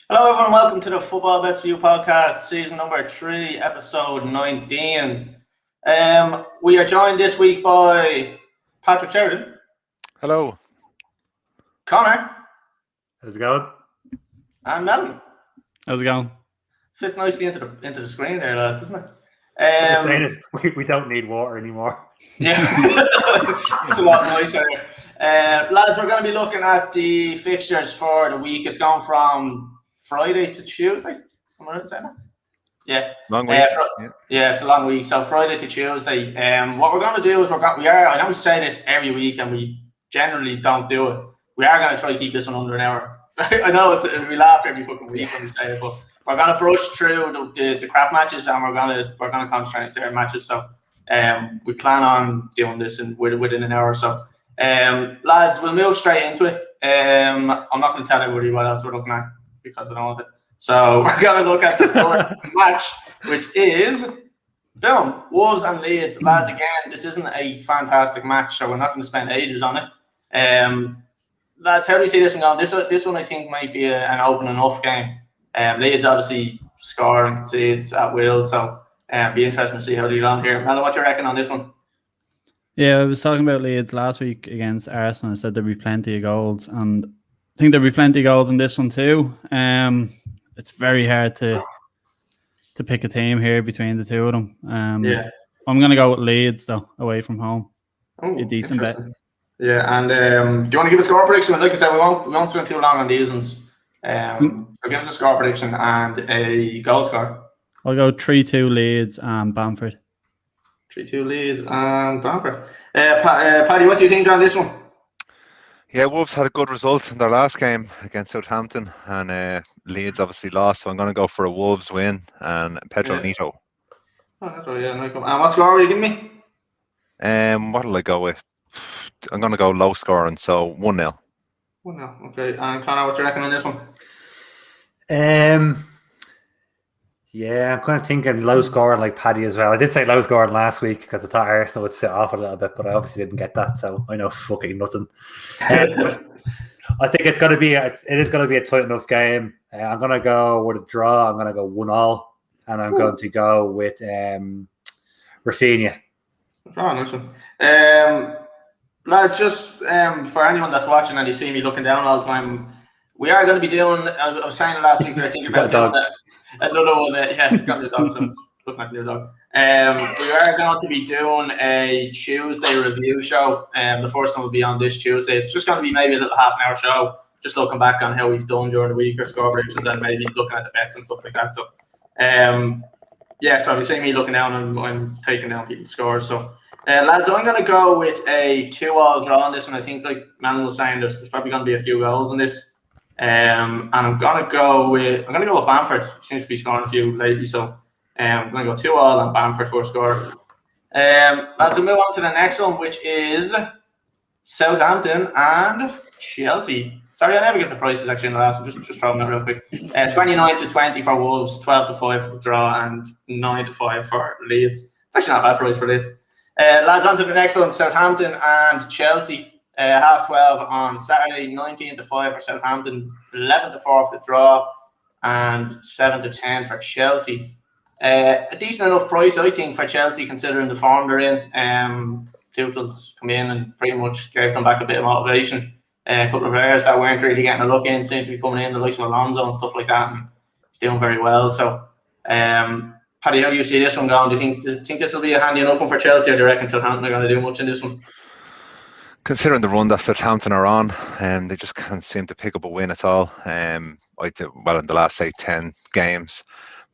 Hello everyone, welcome to the Footballbets4u Podcast, season number 3, episode 19. We are joined this week by Patrick Sheridan. Hello. Connor. How's it going? And Melon. How's it going? Fits nicely into the screen there, lads, doesn't it? What I'm saying is we don't need water anymore. Yeah, it's a lot nicer. Lads, we're going to be looking at the fixtures for the week. It's going from Friday to Tuesday. Am I right saying that? Yeah. Long week. Yeah, it's a long week. So Friday to Tuesday. What we're going to do is I know we say this every week and we generally don't do it. We are going to try to keep this one under an hour. I know we laugh every fucking week when we say it, but we're going to brush through the crap matches and we're going to concentrate on certain matches. So we plan on doing this within an hour or so. Lads, we'll move straight into it. I'm not going to tell everybody what else we're looking at, because I don't want it. So we're going to look at the first match, which is, boom, Wolves and Leeds. Lads, again, this isn't a fantastic match, so we're not going to spend ages on it. Lads, how do you see this one going? This one I think might be an open enough game. Leeds obviously score and concede at will, so be interesting to see how they get on here. Melon, what do you reckon on this one? Yeah, I was talking about Leeds last week against Arsenal. I said there'd be plenty of goals, and I think there'll be plenty of goals in this one too. It's very hard to pick a team here between the two of them. Yeah, I'm going to go with Leeds though, away from home. Oh, A decent bet. Yeah, and do you want to give a score prediction? Like I said, we won't spend too long on these ones. So give us a score prediction and a goal score. I'll go 3-2 Leeds and Bamford. 3-2 Leeds and Bamford. Paddy, what do you think on this one? Yeah, Wolves had a good result in their last game against Southampton, and Leeds obviously lost, so I'm going to go for a Wolves win and Pedro Neto. Oh, that's right, yeah. And what score are you giving me? What will I go with? I'm going to go low scoring, so 1-0. 1-0, okay. And Connor, what do you reckon on this one? Yeah, I'm kind of thinking low scoring like Paddy as well. I did say low scoring last week because I thought Arsenal would sit off a little bit, but I obviously didn't get that, so I know fucking nothing. I think it is going to be a tight enough game. I'm going to go with a draw. I'm going to go 1-1, and I'm going to go with Rafinha. Oh, nice one. Lads, just for anyone that's watching and you see me looking down all the time, we are going to be doing, I was saying last week, we were thinking about doing another one. Yeah, got this dog, so it's looking like a new dog. We are going to be doing a Tuesday review show. The first one will be on this Tuesday. It's just going to be maybe a little half an hour show, just looking back on how we've done during the week or score predictions and maybe looking at the bets and stuff like that. So, yeah, so if you see me looking down and I'm taking down people's scores. So, lads, I'm going to go with a 2-2 draw on this, and I think, like Manuel was saying, there's probably going to be a few goals in this. And I'm going to go with Bamford. He seems to be scoring a few lately, so I'm going to go 2-2 and Bamford for a score. Lads, we'll move on to the next one, which is Southampton and Chelsea. Sorry, I never get the prices actually in the last one. Just throw them out real quick. 29-20 for Wolves, 12-5 for draw, and 9-5 for Leeds. It's actually not a bad price for Leeds. Lads, on to the next one, Southampton and Chelsea. 12:30 on Saturday, 19-5 for Southampton, 11-4 for the draw, and 7-10 for Chelsea. A decent enough price, I think, for Chelsea considering the form they're in. Tuchel's come in and pretty much gave them back a bit of motivation. A couple of players that weren't really getting a look in seem to be coming in, the likes of Alonso and stuff like that, and he's doing very well. So, Paddy, how do you see this one going? Do you think this will be a handy enough one for Chelsea, or do you reckon Southampton are going to do much in this one? considering the run that Southampton are on, they just can't seem to pick up a win at all. In the last, say, 10 games.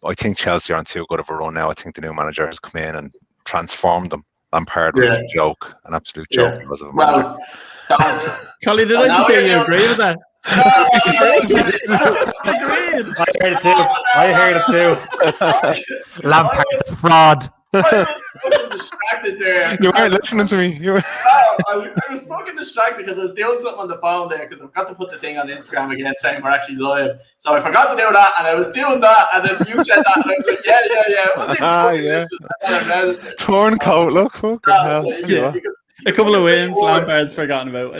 I think Chelsea are on too good of a run now. I think the new manager has come in and transformed them. Lampard was a joke, an absolute joke. Because of a manager. Collie, did I just hear you agree with that? I heard it too. Lampard's a fraud. I was fucking distracted there. You weren't listening to me. I was fucking distracted because I was doing something on the phone there because I forgot to put the thing on Instagram again saying we're actually live. So I forgot to do that and I was doing that and then you said that and I was like, yeah. It was Turncoat, look, fucking hell. A couple of wins, Lampard's forgotten about.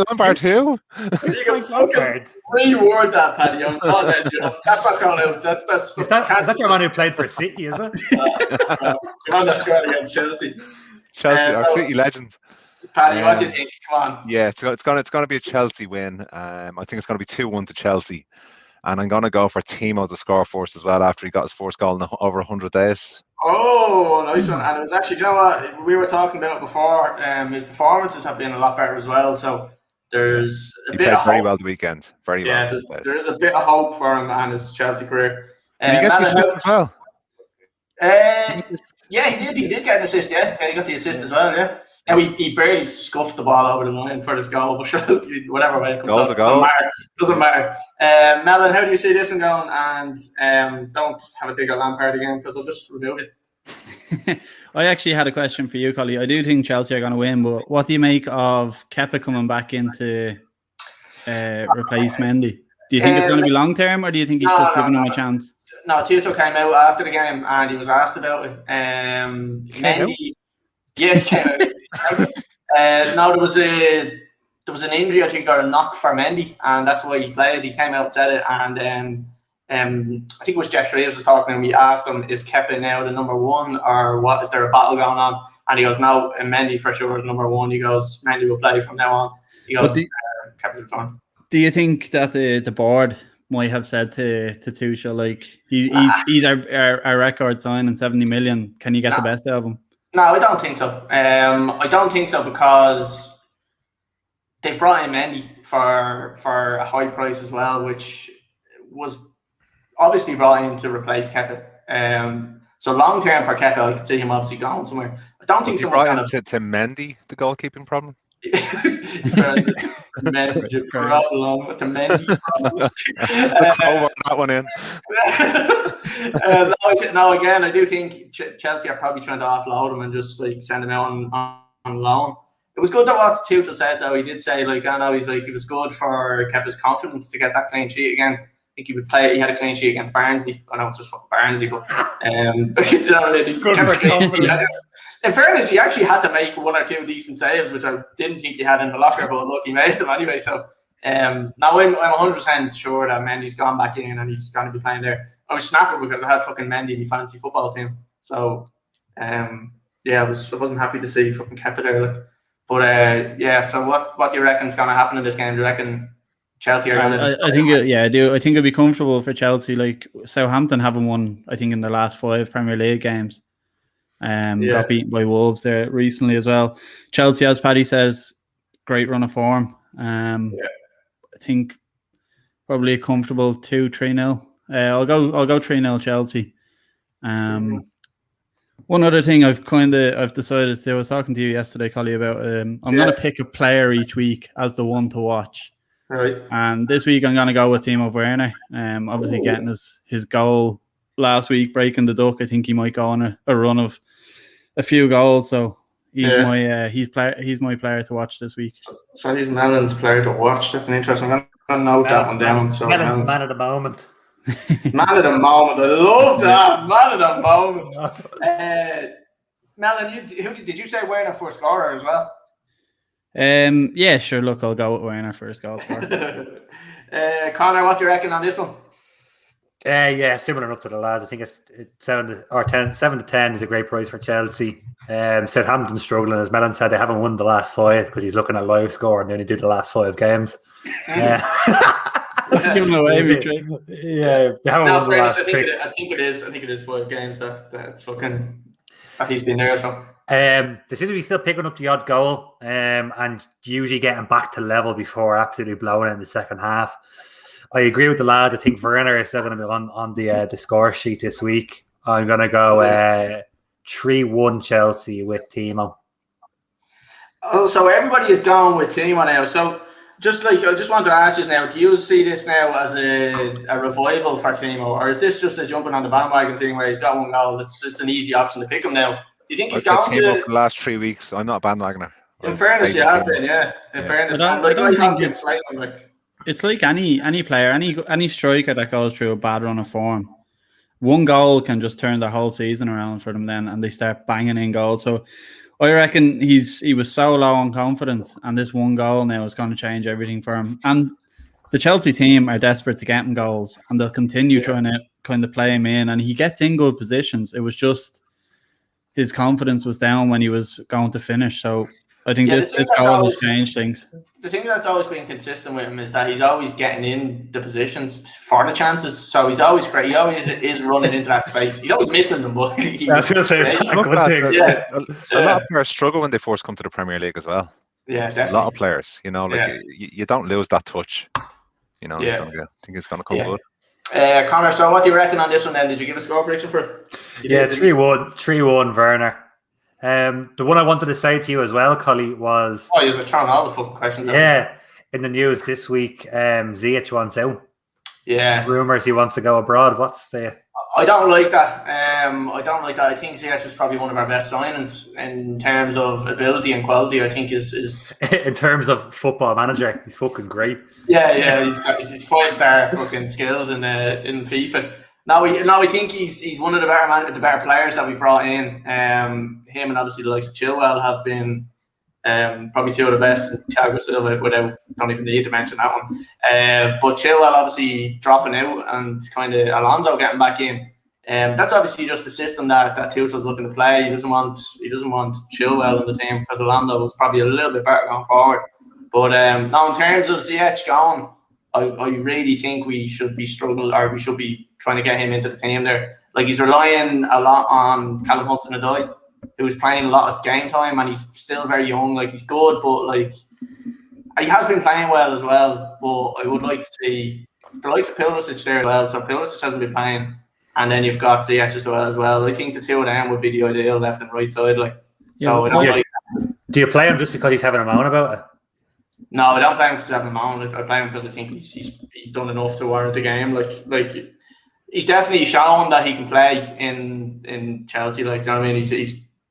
Lampard too? You can fucking reword that, Paddy. I'm not letting you know. That's not going out. That's is that your man who played for City, is it? You're on the squad against Chelsea. Our City legend. Paddy, what do you think? Come on. Yeah, it's gonna be a Chelsea win. I think it's gonna be 2-1 to Chelsea. And I'm gonna go for Timo to score for us as well after he got his first goal in over 100 days. Oh, nice one. And it was actually, you know what, we were talking about before, his performances have been a lot better as well. So there's he played very well the weekend. Very well. There is a bit of hope for him and his Chelsea career. Did he get the assist as well? Yeah, he did. He did get an assist, yeah. He got the assist as well, yeah. Now, he barely scuffed the ball over the line for his goal, but sure, whatever way it comes out, doesn't matter. Melon, how do you see this one going? And don't have a dig at Lampard again because I'll just remove it. I actually had a question for you, Collie. I do think Chelsea are going to win, but what do you make of Kepa coming back in to replace Mendy? Do you think it's going to be long term, or do you think he's just giving him a chance? No, Tito came out after the game and he was asked about it. Mendy, yeah, he came out. No, there was an injury, I think, or a knock for Mendy, and that's why he played. He came out and said it, and I think it was Jeff Shreves was talking, and we asked him, is Kepa now the number one, or what? Is there a battle going on? And he goes, no, and Mendy for sure is number one. He goes, Mendy will play from now on. He goes, Kepa's the time. Do you think that the board might have said to Tuchel, like, he's our record signing 70 million, can you get the best out of him? No, I don't think so. I don't think so because they've brought in Mendy for a high price as well, which was obviously brought in to replace Kepa. So long term for Kepa, I could see him obviously going somewhere. I don't think someone's going to Mendy the goalkeeping problem. Mendy problem with the Mendy problem. That one in. No, again, I do think Chelsea are probably trying to offload him and just like send him out on loan. It was good that what Tuchel said though. He did say, like, I know he's like, it was good for Kepa's confidence to get that clean sheet again. I think he would play. He had a clean sheet against Barnsley. I know it's just fucking Barnsley, but in fairness, he actually had to make one or two decent saves, which I didn't think he had in the locker, but look, he made them anyway. So now I'm 100% sure that Mendy's gone back in and he's going to be playing there. I was snapping because I had fucking Mendy in my fantasy football team. So I wasn't happy to see fucking Kepa there. Like. But so what do you reckon is going to happen in this game? Do you reckon Chelsea are going to? I think I do. I think it'd be comfortable for Chelsea. Like Southampton haven't won, I think, in the last 5 Premier League games. Got beaten by Wolves there recently as well. Chelsea, as Paddy says, great run of form. I think probably a comfortable 2-3-0. I'll go 3-0 Chelsea. One other thing I've decided to. I was talking to you yesterday, Collie, about I'm going to pick a player each week as the one to watch. Right. And this week I'm going to go with Timo Verne. Obviously getting his goal last week, breaking the duck. I think he might go on a run of a few goals. So he's my player to watch this week. So he's Melon's player to watch. That's an interesting. I'm going to note that one down. So Melon's man of the moment. Man of the moment. I love that. Man of the moment. Melon, did you say Werner for scorer as well? Yeah, sure. Look, I'll go with Werner for his goal scorer. Connor, what do you reckon on this one? Similar enough to the lads. I think it's 7 to 10 is a great price for Chelsea. Southampton struggling, as Melon said, they haven't won the last 5 because he's looking at live score and they only do the last 5 games. Giving away every trick. Yeah, they haven't won the last 6. I think it is 5 games that he's been there. So They seem to be still picking up the odd goal and usually getting back to level before absolutely blowing it in the second half. I agree with the lads. I think Werner is still going to be on the score sheet this week. I'm going to go 3-1 Chelsea with Timo. Oh, so everybody is going with Timo now. So I just wanted to ask you now, do you see this now as a revival for Timo, or is this just a jumping on the bandwagon thing where he's got one goal? It's an easy option to pick him now. Do you think he's going to... For the last 3 weeks, I'm not a bandwagoner. In fairness, you have been, yeah. In fairness, I don't think it's like any player, any striker that goes through a bad run of form. One goal can just turn their whole season around for them then, and they start banging in goals. So I reckon he was so low on confidence, and this one goal now is going to change everything for him. And the Chelsea team are desperate to get him goals, and they'll continue trying to kind of play him in, and he gets in good positions. It was just his confidence was down when he was going to finish. So I think this goal has changed things. The thing that's always been consistent with him is that he's always getting in the positions for the chances. So he's always great. He always is running into that space. He's always missing them, but I was going to say it's not a good thing. A lot of players struggle when they first come to the Premier League as well. Yeah, definitely. A lot of players, you don't lose that touch. I think it's going to come good. Connor, so what do you reckon on this one then? Did you give a score prediction for it? 3-1 Werner. The one I wanted to say to you as well, Collie, was... Oh, you're trying all the fucking questions. Yeah, in the news this week, Ziyech wants out. Yeah. Rumours he wants to go abroad. What's the... I don't like that. I think Ziyech was probably one of our best signings in terms of ability and quality. I think is in terms of football manager, he's fucking great. Yeah, he's got his 5-star fucking skills in FIFA. I think he's one of the better players that we brought in. Him and obviously the likes of Chilwell have been probably two of the best. Thiago Silva, don't even need to mention that one. But Chilwell obviously dropping out and kind of Alonso getting back in. That's obviously just the system that Tuchel's looking to play. He doesn't want Chilwell in the team because Alonso was probably a little bit better going forward. But now in terms of Ziyech going, I really think we should be trying to get him into the team there. Like, he's relying a lot on Callum Hudson-Odoi, who's playing a lot of game time, and he's still very young. Like, he's good, but like he has been playing well as well. But I would like to see the likes of Pulisic there as well. So Pulisic hasn't been playing, and then you've got Ziyech as well. I think the two of them would be the ideal left and right side. Like, so do you play him just because he's having a moan about it? No, I don't play him because he's having a moan. I play him because I think he's done enough to warrant the game. Like he's definitely shown that he can play in Chelsea. Like, you know what I mean?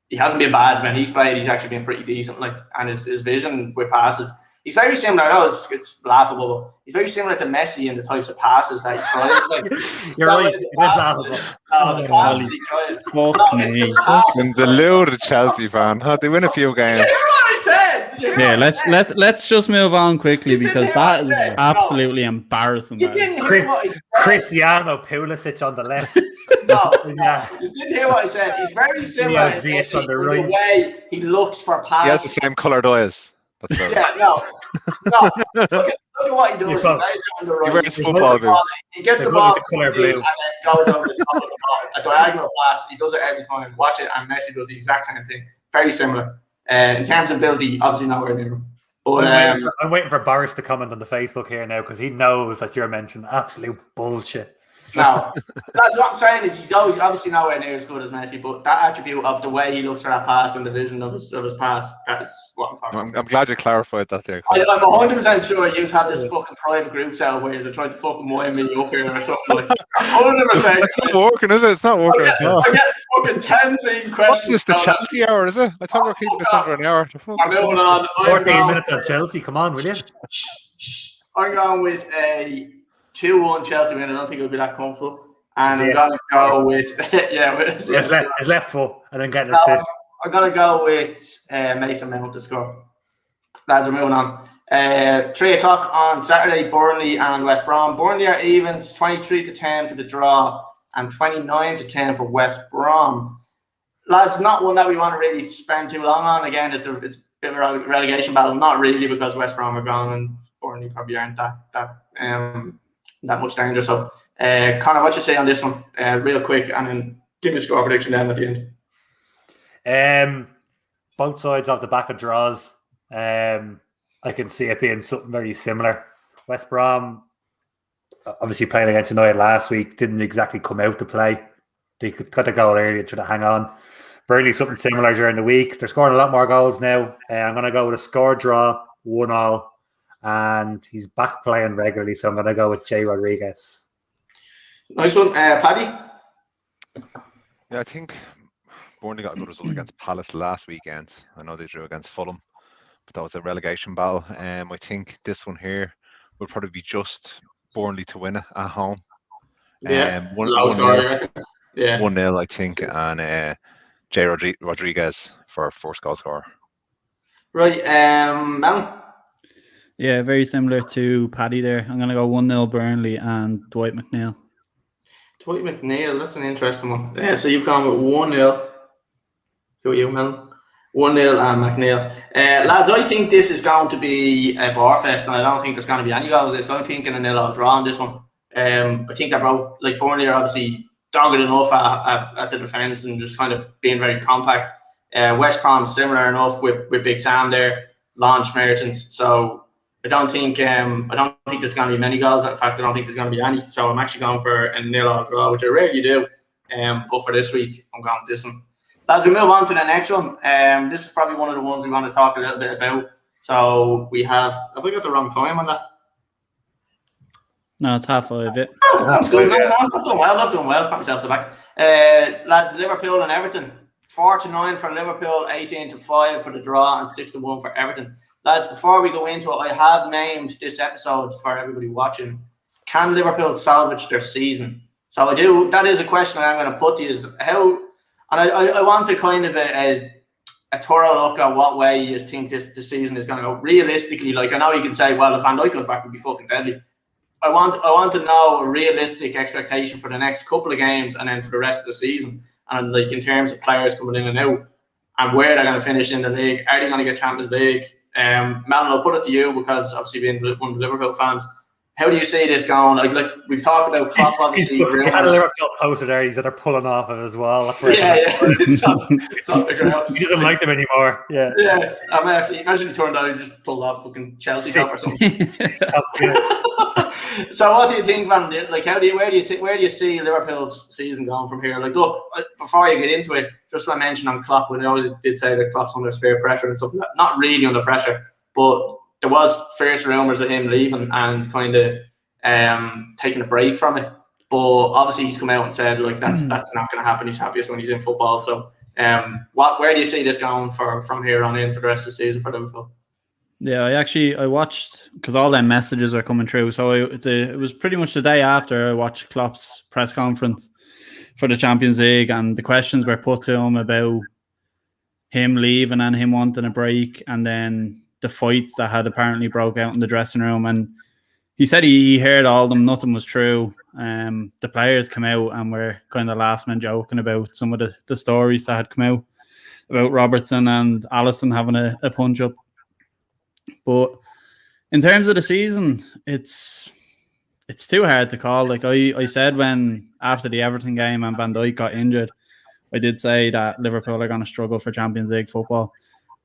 He hasn't been bad when he's played. He's actually been pretty decent. Like, and his vision with passes. He's very similar. I know it's laughable, but he's very similar to Messi in the types of passes that he tries. Like, you're right. It is laughable. No, the passes he tries. The lured Chelsea fan. They win a few games. Did you hear what I said? Yeah, let's just move on quickly because that is absolutely embarrassing. You didn't hear what I said. Cristiano Pulisic on the left. No, you didn't hear what I said. He's very similar on the way he looks for passes. He has the same coloured eyes. No. Look at what he does. On the right. He wears football boots. He gets the ball and then goes over the top of the ball. A diagonal pass. He does it every time. Watch it, and Messi does the exact same thing. Very similar. In terms of ability, obviously nowhere near him. But I'm waiting for Boris to comment on the Facebook here now because he knows that you're mentioning absolute bullshit. No, that's what I'm saying is he's always obviously nowhere near as good as Messi, but that attribute of the way he looks for that pass and the vision of his pass, that's what I'm talking about. I'm glad you clarified that there. I'm 100% sure you have this fucking private group cell where you're trying to fucking wind me up here or something like that. 100%. It's not working, is it? It's not working. I get fucking 10 leading questions. What's this, the Chelsea hour, is it? I thought we were keeping this under an hour. I'm moving on. 14 minutes on Chelsea, come on, will you? I'm going with a 2-1 Chelsea win. I don't think it'll be that comfortable. And I'm going to go with his left foot and then get the sit. I'm going to go with Mason Mount to score. Lads, we're moving on. 3 o'clock on Saturday, Burnley and West Brom. Burnley are evens, 23-10 for the draw and 29-10 for West Brom. Lads, not one that we want to really spend too long on. Again, it's a bit of a relegation battle. Not really, because West Brom are gone and Burnley probably aren't that much danger. So, Connor, what you say on this one, real quick, and then give me a score prediction then at the end. both sides of the back of draws. I can see it being something very similar. West Brom obviously playing against United last week, didn't exactly come out to play. They got a goal early and should have hang on. Burnley something similar during the week. They're scoring a lot more goals now. I'm going to go with a score draw, 1-1, and he's back playing regularly, so I'm going to go with Jay Rodriguez. Nice one. Paddy? Yeah, I think Burnley got a good result against Palace last weekend. I know they drew against Fulham, but that was a relegation battle. I think this one here will probably be just Burnley to win it at home. Yeah, 1-0, yeah. 1-0, I think, and Jay Rodriguez for first goal scorer. Right, Melon? Yeah, very similar to Paddy there. I'm going to go 1-0 Burnley and Dwight McNeil. Dwight McNeil, that's an interesting one. Yeah, so you've gone with 1-0. Who are you, Melon? 1-0 and McNeil. Lads, I think this is going to be a bar fest, and I don't think there's going to be any goals. So I'm thinking a 0-0 draw on this one. I think that Burnley are obviously dogged enough at the defence and just kind of being very compact. West Brom similar enough with Big Sam there, launch merchants. So I don't think there's going to be many goals. In fact, I don't think there's going to be any. So I'm actually going for a 0-0 draw, which I rarely do. But for this week, I'm going with this one. Lads, we move on to the next one. This is probably one of the ones we want to talk a little bit about. So we have we got the wrong time on that? No, it's 5:30. Yeah. Oh, that's good. I've done well. Pat myself to the back. Lads, Liverpool and Everton. 4-9 for Liverpool, 18-5 for the draw, and 6-1 for Everton. Lads, before we go into it, I have named this episode for everybody watching. Can Liverpool salvage their season? So I do. That is a question I'm going to put to you. Is how, and I want to kind of a thorough look at what way you think the season is going to go. Realistically, like I know you can say, well, if Van Dijk goes back, it'll be fucking deadly. I want to know a realistic expectation for the next couple of games and then for the rest of the season. And like in terms of players coming in and out and where they're going to finish in the league. Are they going to get Champions League? Melon, I'll put it to you because obviously being one of the Liverpool fans, how do you see this going? Like we've talked about Klopp, obviously. He had a Liverpool poster there. He's that are pulling off it as well. That's yeah. It's on the ground. He doesn't like them anymore. Yeah. I mean, if you imagine he turned out and just pulled off fucking Chelsea top or something. So what do you think, Van? Like, where do you see Liverpool's season going from here? Like, look, before you get into it, just to mention on Klopp, we know did say that Klopp's under severe pressure and stuff. Not really under pressure, but there was first rumours of him leaving and kind of taking a break from it. But obviously, he's come out and said like that's not going to happen. He's happiest when he's in football. So, where do you see this going from here on in for the rest of the season for Liverpool? Yeah, I watched because all them messages are coming through. So it was pretty much the day after I watched Klopp's press conference for the Champions League, and the questions were put to him about him leaving and him wanting a break, and then the fights that had apparently broke out in the dressing room. And he said he heard all of them. Nothing was true. The players came out and were kind of laughing and joking about some of the stories that had come out about Robertson and Alisson having a punch up. But in terms of the season, it's too hard to call. Like I said when after the Everton game and Van Dijk got injured, I did say that Liverpool are going to struggle for Champions League football.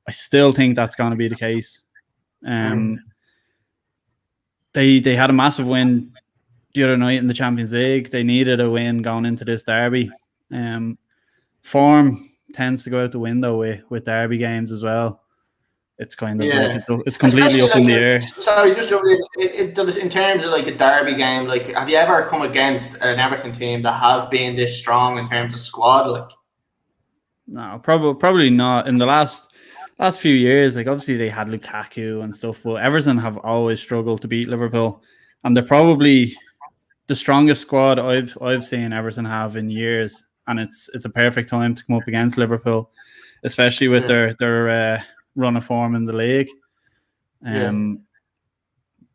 I still think that's going to be the case. They had a massive win the other night in the Champions League. They needed a win going into this derby. Form tends to go out the window with derby games as well. It's kind of like it's completely up in the air. Sorry, just in terms of like a derby game, like have you ever come against an Everton team that has been this strong in terms of squad? Like, no, probably not. In the last few years, like obviously they had Lukaku and stuff, but Everton have always struggled to beat Liverpool, and they're probably the strongest squad I've seen Everton have in years, and it's a perfect time to come up against Liverpool, especially with their run of form in the league.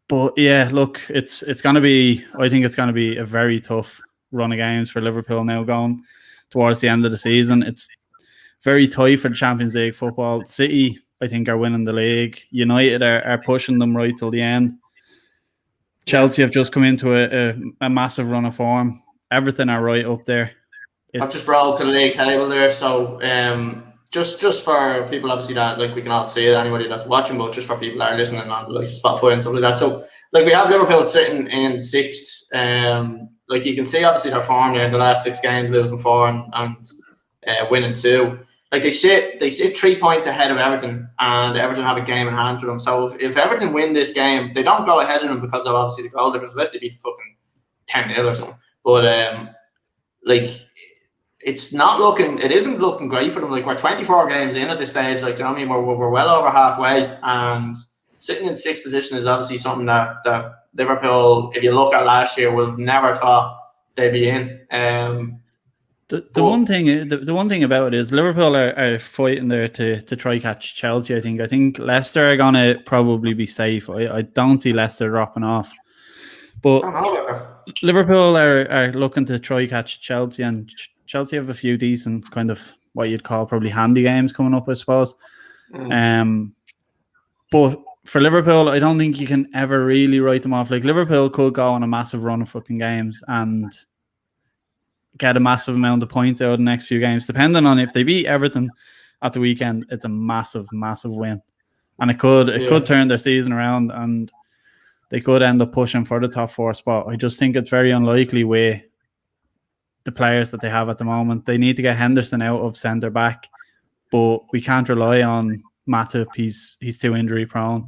But yeah, look, it's going to be, I think it's going to be a very tough run of games for Liverpool now going towards the end of the season. It's very tight for the Champions League football. City, I think, are winning the league. United are pushing them right till the end. Chelsea have just come into a massive run of form. Everything are right up there. I've just brought up to the league table there. So just for people obviously that like we can all see it, anybody that's watching, but just for people that are listening on like Spotify and stuff like that. So like we have Liverpool sitting in sixth. Like you can see obviously their form there in the last 6 games, losing 4 and winning 2. Like they sit 3 points ahead of Everton, and Everton have a game in hand for them. So if Everton win this game, they don't go ahead of them because of obviously the goal difference, unless they beat the fucking 10-0 or something. But like it isn't looking great for them. Like we're 24 games in at this stage. Like, you know what I mean? We're well over halfway, and sitting in 6th position is obviously something that Liverpool, if you look at last year, would have never thought they'd be in. The one thing about it is Liverpool are fighting there to try catch Chelsea. I think Leicester are gonna probably be safe. I don't see Leicester dropping off, but Liverpool are looking to try catch Chelsea, and Chelsea have a few decent kind of what you'd call probably handy games coming up, I suppose. But for Liverpool, I don't think you can ever really write them off. Like Liverpool could go on a massive run of fucking games and get a massive amount of points out of the next few games, depending on if they beat Everton at the weekend. It's a massive win, and it could turn their season around, and they could end up pushing for the top 4 spot. I just think it's very unlikely with the players that they have at the moment. They need to get Henderson out of centre back, but we can't rely on Matip. He's too injury prone.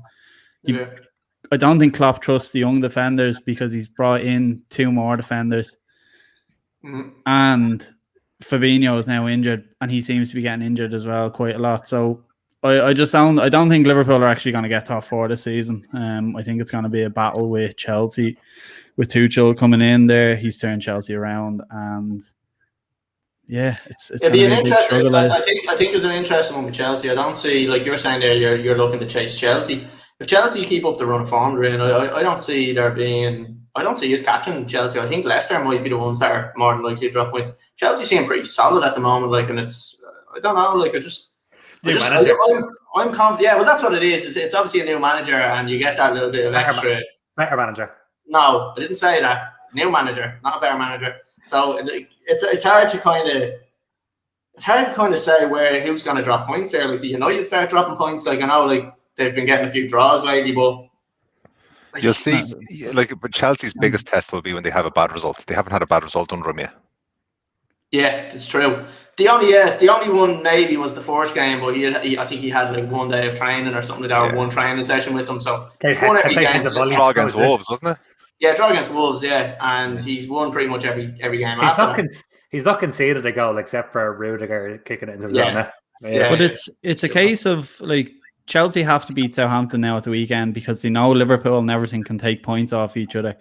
I don't think Klopp trusts the young defenders because he's brought in 2 more defenders. And Fabinho is now injured, and he seems to be getting injured as well quite a lot. So I don't think Liverpool are actually going to get top 4 this season. I think it's going to be a battle with Chelsea, with Tuchel coming in there. He's turned Chelsea around, and it's it'd be an interesting. I think there's an interesting one with Chelsea. I don't see, like you were saying there, you're looking to chase Chelsea. If Chelsea keep up the run of form, I don't see there being. I don't see us catching Chelsea. I think Leicester might be the ones that are more than likely to drop points. Chelsea seem pretty solid at the moment, like, and it's I don't know, like I'm confident. Yeah, well, that's what it is. It's obviously a new manager, and you get that little bit of extra. Better manager. No, I didn't say that. New manager, not a better manager. So it's hard to kind of say who's going to drop points there. Like the United start dropping points. Like I know, like they've been getting a few draws lately, but. You'll see, but Chelsea's biggest test will be when they have a bad result. They haven't had a bad result under them yet. Yeah, it's true. The only one maybe was the first game, but I think he had like 1 day of training or something like that, or one training session with them. So draw against Wolves, wasn't it? Yeah, draw against Wolves. Yeah, and he's won pretty much every game. He's not conceded a goal except for Rudiger kicking it into the zone. Yeah, but it's a case of like. Chelsea have to beat Southampton now at the weekend because they know Liverpool and everything can take points off each other.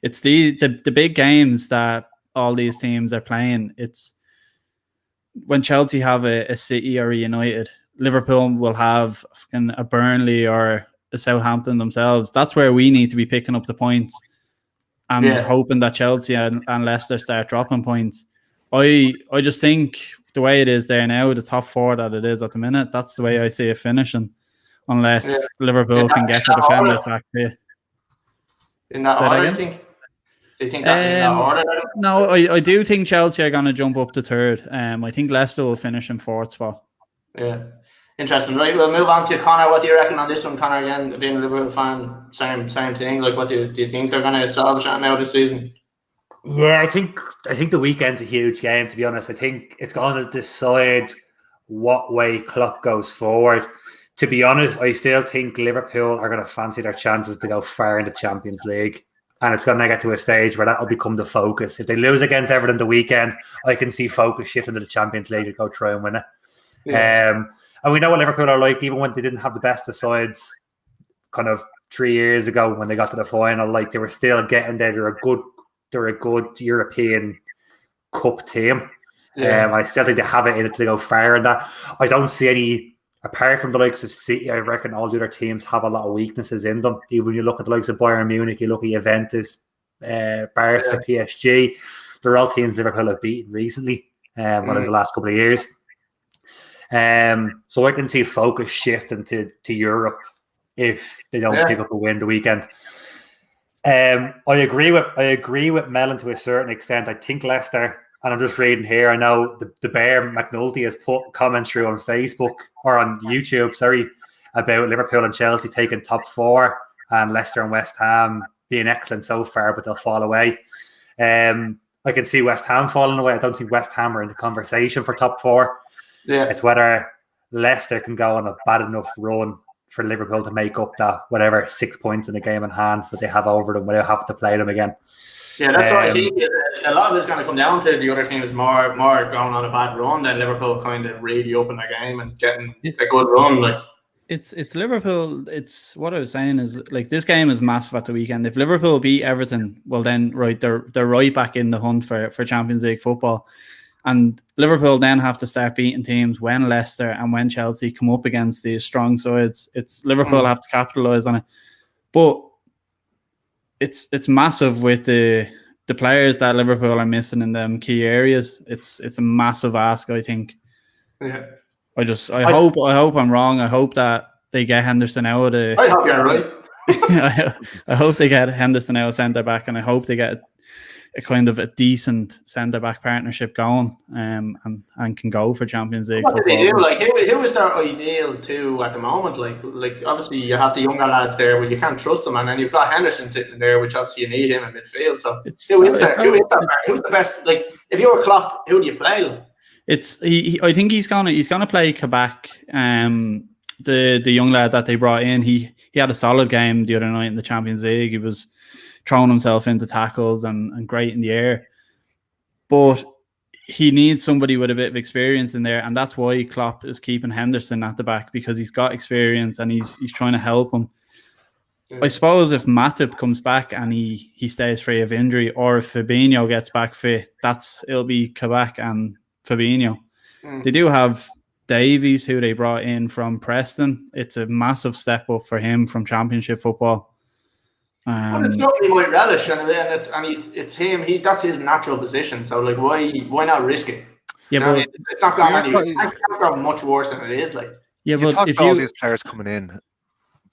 It's the big games that all these teams are playing. It's when Chelsea have a City or a United, Liverpool will have a Burnley or a Southampton themselves. That's where we need to be picking up the points and hoping that Chelsea and Leicester start dropping points. I just think the way it is there now, the top 4 that it is at the minute, that's the way I see it finishing. Unless Liverpool can get the defenders back there. In that order, I think. Do you think that in that order? No, I do think Chelsea are going to jump up to 3rd. I think Leicester will finish in 4th spot. Yeah. Interesting. Right, we'll move on to Conor. What do you reckon on this one, Conor? Again, being a Liverpool fan, same thing. Like, what do you think they're going to salvage that now this season? Yeah, I think the weekend's a huge game, to be honest. I think it's going to decide what way Klopp goes forward. To be honest, I still think Liverpool are going to fancy their chances to go far in the Champions League. And it's going to get to a stage where that'll become the focus. If they lose against Everton the weekend, I can see focus shifting to the Champions League to go try and win it. Yeah. And we know what Liverpool are like, even when they didn't have the best of sides kind of 3 years ago when they got to the final, like they were still getting there. They're a good European Cup team. I still think they have it in it to go far in that. I don't see any... Apart from the likes of City, I reckon all the other teams have a lot of weaknesses in them. Even when you look at the likes of Bayern Munich, you look at Juventus, Barca, PSG, they're all teams Liverpool have beaten recently, in the last couple of years. So I can see focus shifting to Europe if they don't pick up a win the weekend. I agree with Melon to a certain extent. I think Leicester and I'm just reading here. I know the Bear McNulty has put comments through on Facebook or on YouTube, about Liverpool and Chelsea taking top 4 and Leicester and West Ham being excellent so far, but they'll fall away. I can see West Ham falling away. I don't think West Ham are in the conversation for top 4. Yeah. It's whether Leicester can go on a bad enough run for Liverpool to make up that 6 points in the game in hand that they have over them without having to play them again. Yeah, that's what I think. A lot of it's going to come down to the other teams more going on a bad run than Liverpool kind of really open their game and getting a good run. Like it's Liverpool. It's what I was saying is like this game is massive at the weekend. If Liverpool beat Everton, well then they're right back in the hunt for Champions League football. And Liverpool then have to start beating teams when Leicester and when Chelsea come up against these strong sides. It's Liverpool have to capitalise on it. But it's massive with the players that Liverpool are missing in them key areas. It's a massive ask, I think. Yeah. I hope I'm wrong. I hope that they get Henderson out of the. I hope you're right. I hope they get Henderson out of centre back, and I hope they get a kind of a decent centre back partnership going, and can go for Champions League. What do they do? Like, who is their ideal to at the moment? Like obviously you have the younger lads there, but you can't trust them, and then you've got Henderson sitting there, which obviously you need him in midfield. So who's the best? Like, if you were Klopp, who do you play? Like? I think he's gonna play Kabak. The young lad that they brought in, he had a solid game the other night in the Champions League. He was throwing himself into tackles and great in the air. But he needs somebody with a bit of experience in there, and that's why Klopp is keeping Henderson at the back, because he's got experience and he's trying to help him. Yeah. I suppose if Matip comes back and he stays free of injury, or if Fabinho gets back fit, it'll be Kabak and Fabinho. They do have Davies, who they brought in from Preston. It's a massive step up for him from Championship football. But it's something he might relish, and it's him. That's his natural position. So like, why not risk it? Yeah, but it's not going to go much worse than it is. Like, yeah, but talk about all these players coming in,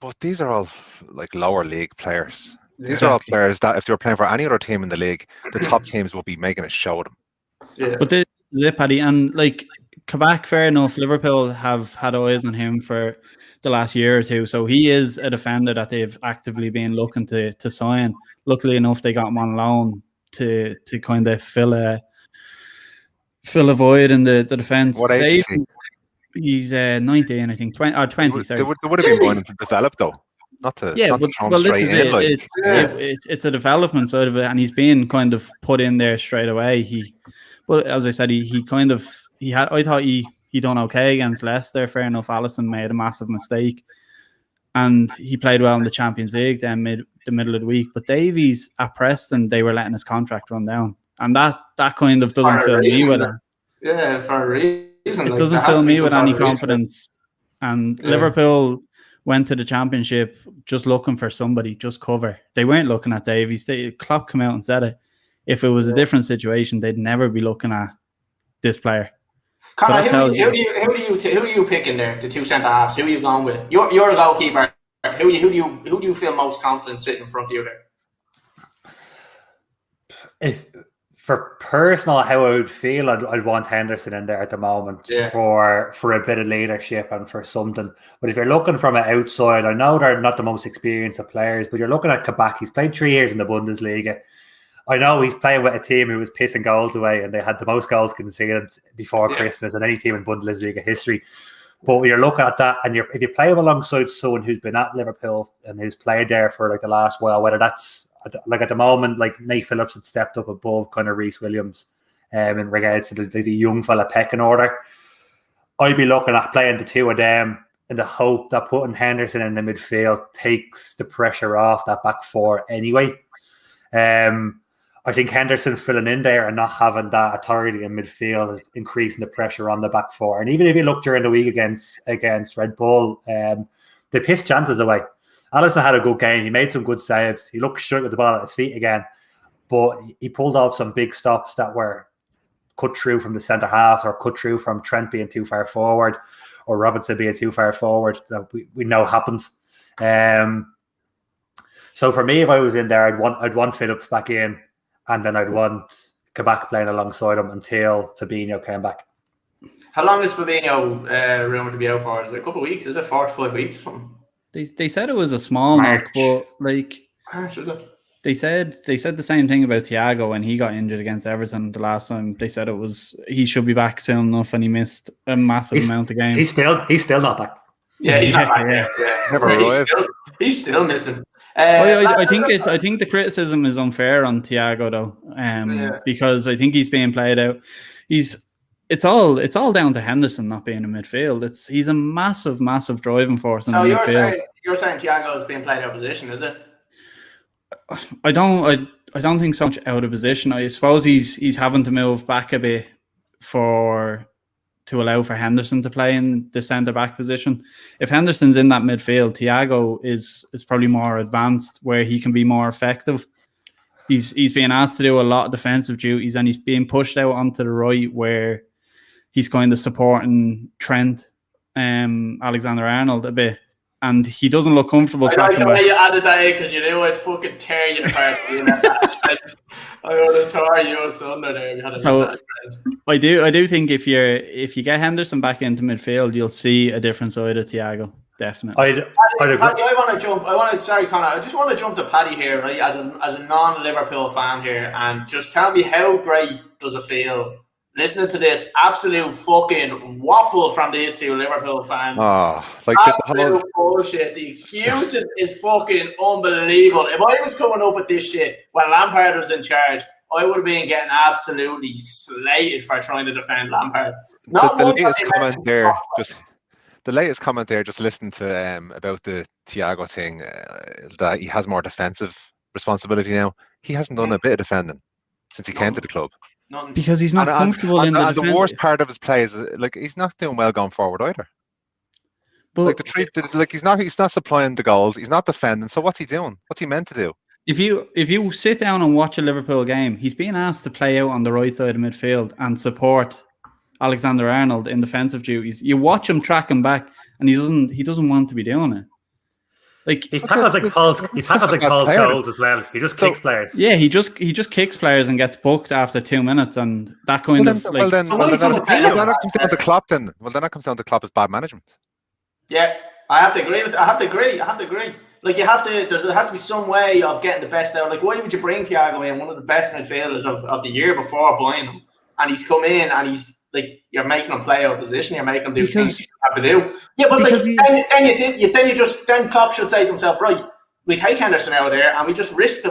but these are all like lower league players. These are all players that if they were playing for any other team in the league, the top teams will be making a show of them. Yeah, but this is it, Paddy, and like Kabak, fair enough. Liverpool have had eyes on him for the last year or two, so he is a defender that they've actively been looking to sign. Luckily enough, they got him on loan to kind of fill a void in the defence. What age is he? He's 19, I think. 20. Sorry, they would have been going to develop though, not to throw him straight in. It's a development side of it, and he's being kind of put in there straight away. But as I said, I thought he done okay against Leicester. Fair enough, Alisson made a massive mistake, and he played well in the Champions League then the middle of the week. But Davies at Preston, they were letting his contract run down, and that kind of doesn't fill me with it. Yeah, for a reason. It doesn't fill me with any confidence. And Liverpool went to the Championship just looking for somebody, just cover. They weren't looking at Davies. Klopp came out and said it. If it was a different situation, they'd never be looking at this player. Conor, who are you picking there? The two centre halves. Who are you going with? You're a goalkeeper. Who do you feel most confident sitting in front of you there? For personal, how I would feel, I'd want Henderson in there at the moment for a bit of leadership and for something. But if you're looking from an outside, I know they're not the most experienced of players, but you're looking at Kabak. He's played 3 years in the Bundesliga. I know he's playing with a team who was pissing goals away, and they had the most goals conceded before Christmas than any team in Bundesliga history. But when you're looking at that, and if you play him alongside someone who's been at Liverpool and who's played there for like the last while, whether that's like at the moment, like Nate Phillips had stepped up above kind of Reece Williams in regards to the young fella pecking order, I'd be looking at playing the two of them in the hope that putting Henderson in the midfield takes the pressure off that back four anyway. I think Henderson filling in there and not having that authority in midfield is increasing the pressure on the back four. And even if you look during the week against Red Bull, they pissed chances away. Alisson had a good game. He made some good saves. He looked straight with the ball at his feet again. But he pulled off some big stops that were cut through from the centre half or cut through from Trent being too far forward or Robinson being too far forward. That we know happens. So for me, if I was in there, I'd want Phillips back in. And then I'd want Kabak playing alongside him until Fabinho came back. How long is Fabinho rumored to be out for? Is it a couple of weeks? Is it 4 to 5 weeks or something? They said it was a small knock, but like March, is it? they said the same thing about Thiago when he got injured against Everton the last time. They said he should be back soon enough, and he missed a massive amount of games. He's still not back. Yeah, he's not back yet. Never arrived. He's still missing. I think the criticism is unfair on Thiago though, because I think he's being played out. It's all down to Henderson not being in midfield. He's a massive driving force. So you're saying Thiago is being played out of position, is it? I don't think so much out of position. I suppose he's having to move back a bit to allow for Henderson to play in the centre back position. If Henderson's in that midfield, Thiago is probably more advanced where he can be more effective. He's being asked to do a lot of defensive duties, and he's being pushed out onto the right where he's kind of supporting Trent, Alexander-Arnold a bit, and he doesn't look comfortable. I like the way you added that in because you knew I'd fucking tear you apart. I would have tore you asunder there. So I do think if you get Henderson back into midfield, you'll see a different side of Thiago. Definitely. Paddy, sorry, Connor. I just want to jump to Paddy here, right? As a non-Liverpool fan here, and just tell me how great does it feel listening to this absolute fucking waffle from these two Liverpool fans. Oh, like absolute bullshit. The excuses is fucking unbelievable. If I was coming up with this shit when Lampard was in charge, I would have been getting absolutely slated for trying to defend Lampard. The latest comment there, just listening to about the Thiago thing, that he has more defensive responsibility now. He hasn't done a bit of defending since he came to the club. Because he's not comfortable in the defense. And the worst part of his play is he's not doing well going forward either. But he's not supplying the goals. He's not defending. So what's he doing? What's he meant to do? If you sit down and watch a Liverpool game, he's being asked to play out on the right side of midfield and support Alexander-Arnold in defensive duties. You watch him tracking back, and he doesn't want to be doing it. Like he tackles like Paul Scholes as well. He just kicks players. Yeah, he just kicks players and gets booked after 2 minutes, and that kind of. Well, then that comes down to Klopp. Then that comes down to Klopp as bad management. Yeah, I have to agree. Like there has to be some way of getting the best out. Like, why would you bring Thiago in, one of the best midfielders of the year before buying him, and he's come in and he's like, you're making him play out of position, you're making him do things you have to do. Yeah, but then Klopp should say to himself, right, we take Henderson out of there and we just risk the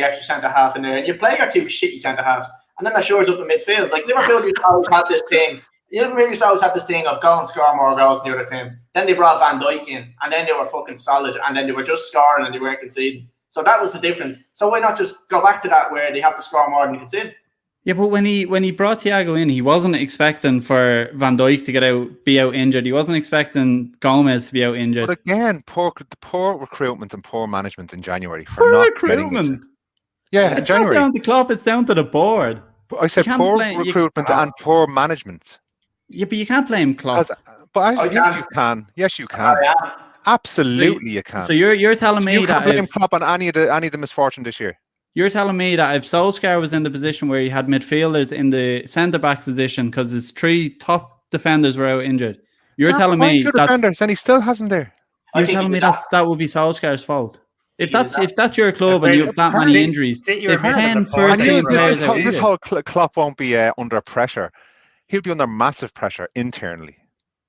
extra centre half in there, and you play your two shitty centre halves, and then that shores up the midfield. Like Liverpool used to always have this thing. Liverpool used to always have this thing of go and score more goals than the other team. Then they brought Van Dijk in, and then they were fucking solid, and then they were just scoring and they weren't conceding. So that was the difference. So why not just go back to that where they have to score more than you concede? Yeah, but when he brought Thiago in, he wasn't expecting for Van Dijk to be out injured. He wasn't expecting Gomez to be out injured. But again, poor recruitment and poor management in January. Yeah, in it's January. Not down to Klopp, it's down to the board. But I said poor recruitment and poor management. Yeah, but you can't blame Klopp. Yes, you can. Yes, you can. Absolutely, you can. So you're telling me you can't blame Klopp on any of the misfortune this year. You're telling me that if Solskjaer was in the position where he had midfielders in the centre-back position because his 3 top defenders were out injured, you're telling me defenders, and he still has them there. You're telling me that would be Solskjaer's fault. If that's your club and you have that many injuries, they're 10 first-team players out injured. This whole Klopp won't be under pressure. He'll be under massive pressure internally.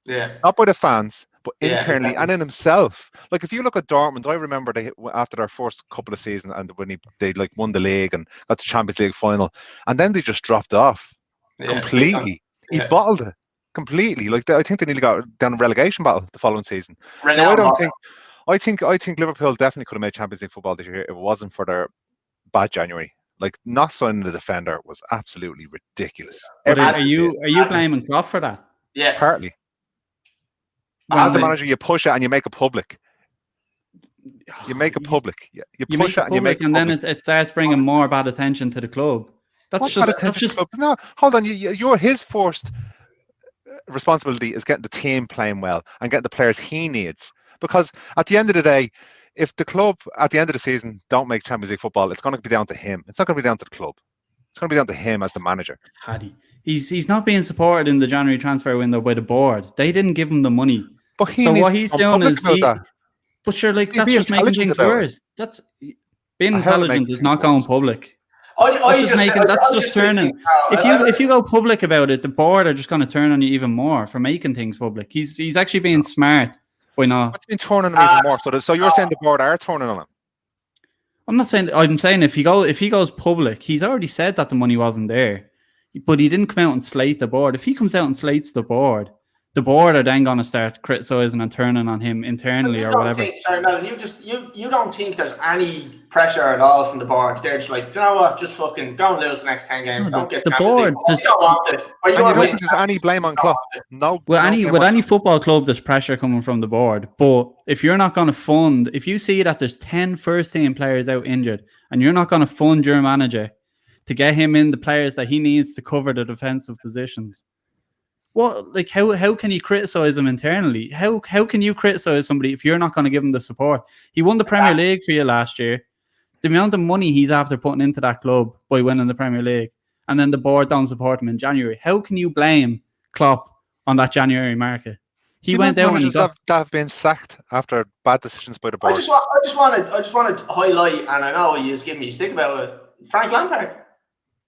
Yeah. Not by the fans, but internally and in himself. Like if you look at Dortmund, I remember after their first couple of seasons and when they won the league and got the Champions League final, and then they just dropped off completely. He bottled it completely. Like I think they nearly got down a relegation battle the following season. I think Liverpool definitely could have made Champions League football this year if it wasn't for their bad January. Like not signing the defender was absolutely ridiculous. Are you blaming Klopp for that? Yeah, partly. As the manager, you push it and you make it public. You make it public. You push it and you make it public. And then it starts bringing more bad attention to the club. That's just no. Hold on, his first responsibility is getting the team playing well and getting the players he needs. Because at the end of the day, if the club at the end of the season don't make Champions League football, it's going to be down to him. It's not going to be down to the club. It's going to be down to him as the manager. Paddy, he's not being supported in the January transfer window by the board. They didn't give him the money. But So what he's doing is that. but sure, like He'd that's be just making intelligent things about it. worse. That's being I haven't intelligent made is not things going worse. public. That's just turning. If you go public about it, the board are just going to turn on you even more for making things public. He's actually being smart. Why not? What's been turning on him even more? So you're saying the board are turning on him? I'm not saying. I'm saying if he goes public, he's already said that the money wasn't there, but he didn't come out and slate the board. If he comes out and slates the board are then going to start criticizing and turning on him internally or whatever. Sorry, Melon, you don't think there's any pressure at all from the board? They're just like, you know what, just fucking go and lose the next 10 games. No, Don't get the Champions board League. just- You don't want it. Or And you don't think there's any blame on Klopp? No. With no any football club, there's pressure coming from the board. But if you're not going to fund, if you see that there's 10 first team players out injured, and you're not going to fund your manager to get him in the players that he needs to cover the defensive positions, how can you criticize him internally? How can you criticize somebody if you're not going to give him the support? He won the Premier League for you last year. The amount of money he's after putting into that club by winning the Premier League, and then the board don't support him in January. How can you blame Klopp on that January market? He went down and he got... that have been sacked after bad decisions by the board. I just want to highlight, and I know you just give me a stick about it, Frank Lampard.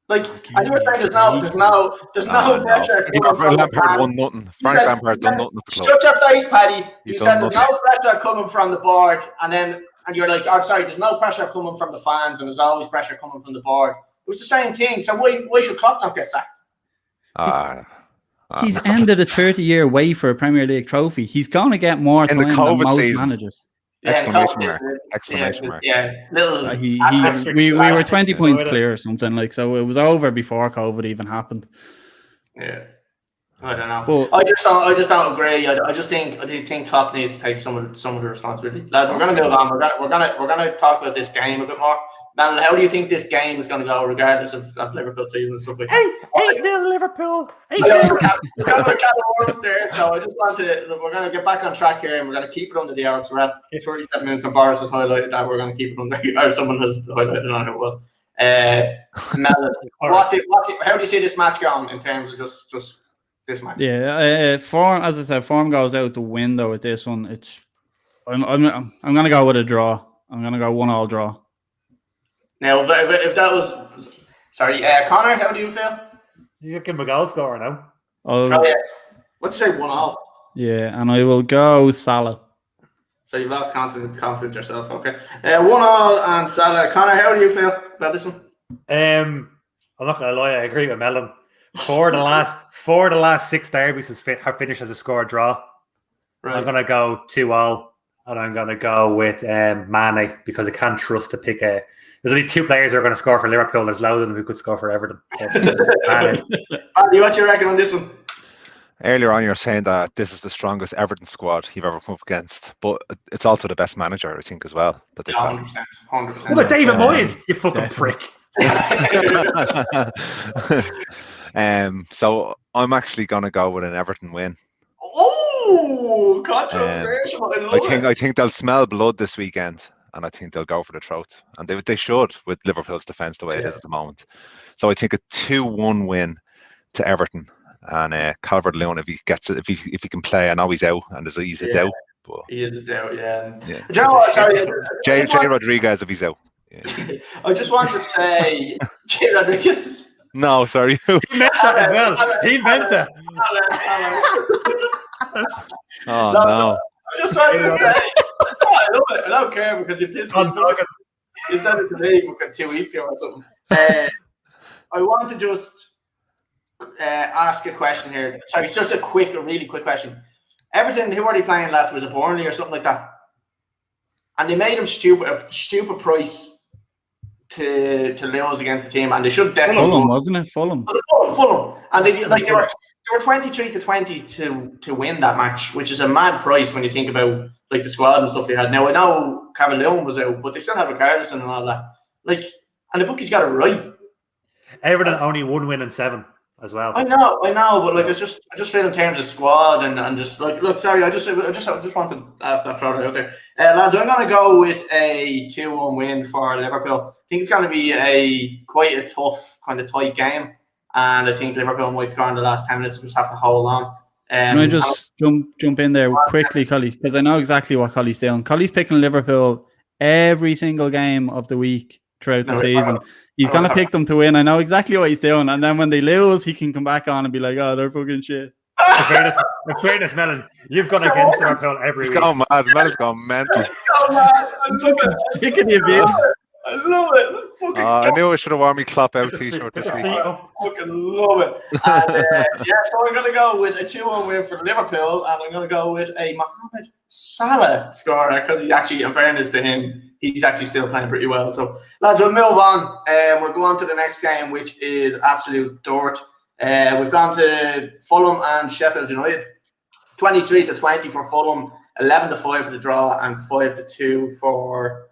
Like, and you were saying there's no pressure. Lampard won nothing. Frank Lampard done nothing at the club. Shut your face, Paddy. You said there's nothing. no pressure coming from the board, and you're like, oh, sorry, there's no pressure coming from the fans, and there's always pressure coming from the board. It was the same thing. So why should Klopp not get sacked? He's ended a 30-year wait for a Premier League trophy. He's going to get more time than most managers. Exclamation mark. Yeah, we were 20 points clear or something, like, so it was over before COVID even happened. Yeah, I don't know. But I just don't agree. I think Klopp needs to take some of the responsibility. Lads, we're going to move on. We're going to talk about this game a bit more. Man, how do you think this game is going to go, regardless of Liverpool season and stuff like that? 8-0 Liverpool. We've got a can of worms there, so I just we're going to get back on track here, and we're going to keep it under the hour. We're at 37 minutes, and Boris has highlighted that we're going to keep it under, or someone has highlighted on who it was. Melon, how do you see this match going in terms of just this match? Yeah, form, as I said, form goes out the window with this one. I'm going to go with a draw. I'm going to go 1-1 draw. Now, if that was... Sorry, Connor, how do you feel? You could give him a goal scorer now. Yeah. Let's say 1-0. Yeah, and I will go Salah. So you've lost confidence yourself, okay. 1-0 and Salah. Connor, how do you feel about this one? I'm not going to lie, I agree with Melon. For the last 6 derbies have finished as a score draw. Right. I'm going to go 2-2, and I'm going to go with Mane, because I can't trust to pick a... There's only 2 players who are going to score for Liverpool. There's loads of them who could score for Everton. Andy, what do you reckon on this one? Earlier on, you were saying that this is the strongest Everton squad you've ever come up against, but it's also the best manager, I think, as well. That they've 100%. What about David Moyes, you fucking prick? So I'm actually going to go with an Everton win. Oh, controversial! I think they'll smell blood this weekend, and I think they'll go for the throat, and they should, with Liverpool's defence the way it is at the moment. So I think a 2-1 win to Everton, and Calvert-Lewin, if he can play. I know he's out, and he's a doubt. But he is a doubt, yeah. Do you know what? Sorry, Jay Rodriguez, if he's out. Yeah. I just want to say, Jay Rodriguez. No, sorry. He meant that as well. He meant that. Oh, no. I just wanted to say, I love it. I don't care, because you pissed me off. You said it to me 2 weeks ago or something. I want to just ask a question here. Sorry, it's just a really quick question. Everton, who are they playing last? Was it Burnley or something like that? And they made him a stupid price to lose against the team, and they should definitely... Fulham, wasn't it? Fulham. And they were 23-20 to win that match, which is a mad price when you think about like the squad and stuff they had. Now I know Calvert-Lewin was out, but they still have a Carlson and all that. Like, and the bookies got it right. Everton only 1 win and 7 as well. I know, but like I just feel in terms of squad and just like look. Sorry, I just want to ask that throw out there, lads. I'm going to go with a 2-1 win for Liverpool. I think it's going to be quite a tough, kind of tight game, and I think Liverpool might score in the last 10 minutes. Just have to hold on. Can I just jump in there quickly, Collie? Because I know exactly what Collie's doing. Collie's picking Liverpool every single game of the week throughout the season. He's going to pick them to win. I know exactly what he's doing. And then when they lose, he can come back on and be like, oh, they're fucking shit. In fairness, Melon, you've gone against Liverpool every week. He's gone mad. Melon's gone mental. I'm fucking sick of the abuse. I love it. I knew I should have worn my Klopp out t-shirt this week. I fucking love it. And, so I'm going to go with a 2-1 win for Liverpool, and I'm going to go with a Mohamed Salah scorer because he actually, in fairness to him, he's actually still playing pretty well. So, lads, we'll move on. We'll go on to the next game, which is absolute dirt. We've gone to Fulham and Sheffield United. 23-20 for Fulham, 11-5 for the draw, and 5-2 for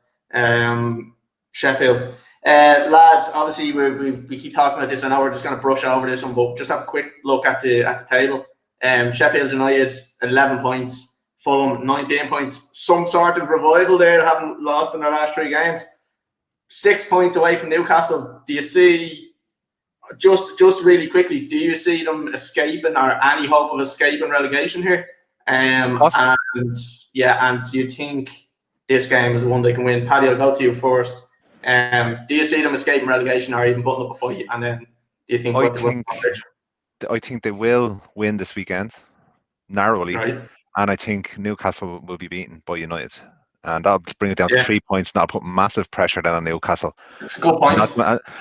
Sheffield. Lads, obviously we keep talking about this. I know we're just going to brush over this one, but just have a quick look at the table. Sheffield United 11 points, Fulham 19 points. Some sort of revival there. Haven't lost in their last 3 games. 6 points away from Newcastle. Do you see, just really quickly, do you see them escaping or any hope of escaping relegation here? And do you think this game is one they can win? Paddy, I'll go to you first. Do you see them escaping relegation or even putting up a fight? And then do you think? I think they will win this weekend narrowly, right. And I think Newcastle will be beaten by United, and that'll bring it down to 3 points. And that'll put massive pressure down on Newcastle. That's a good point.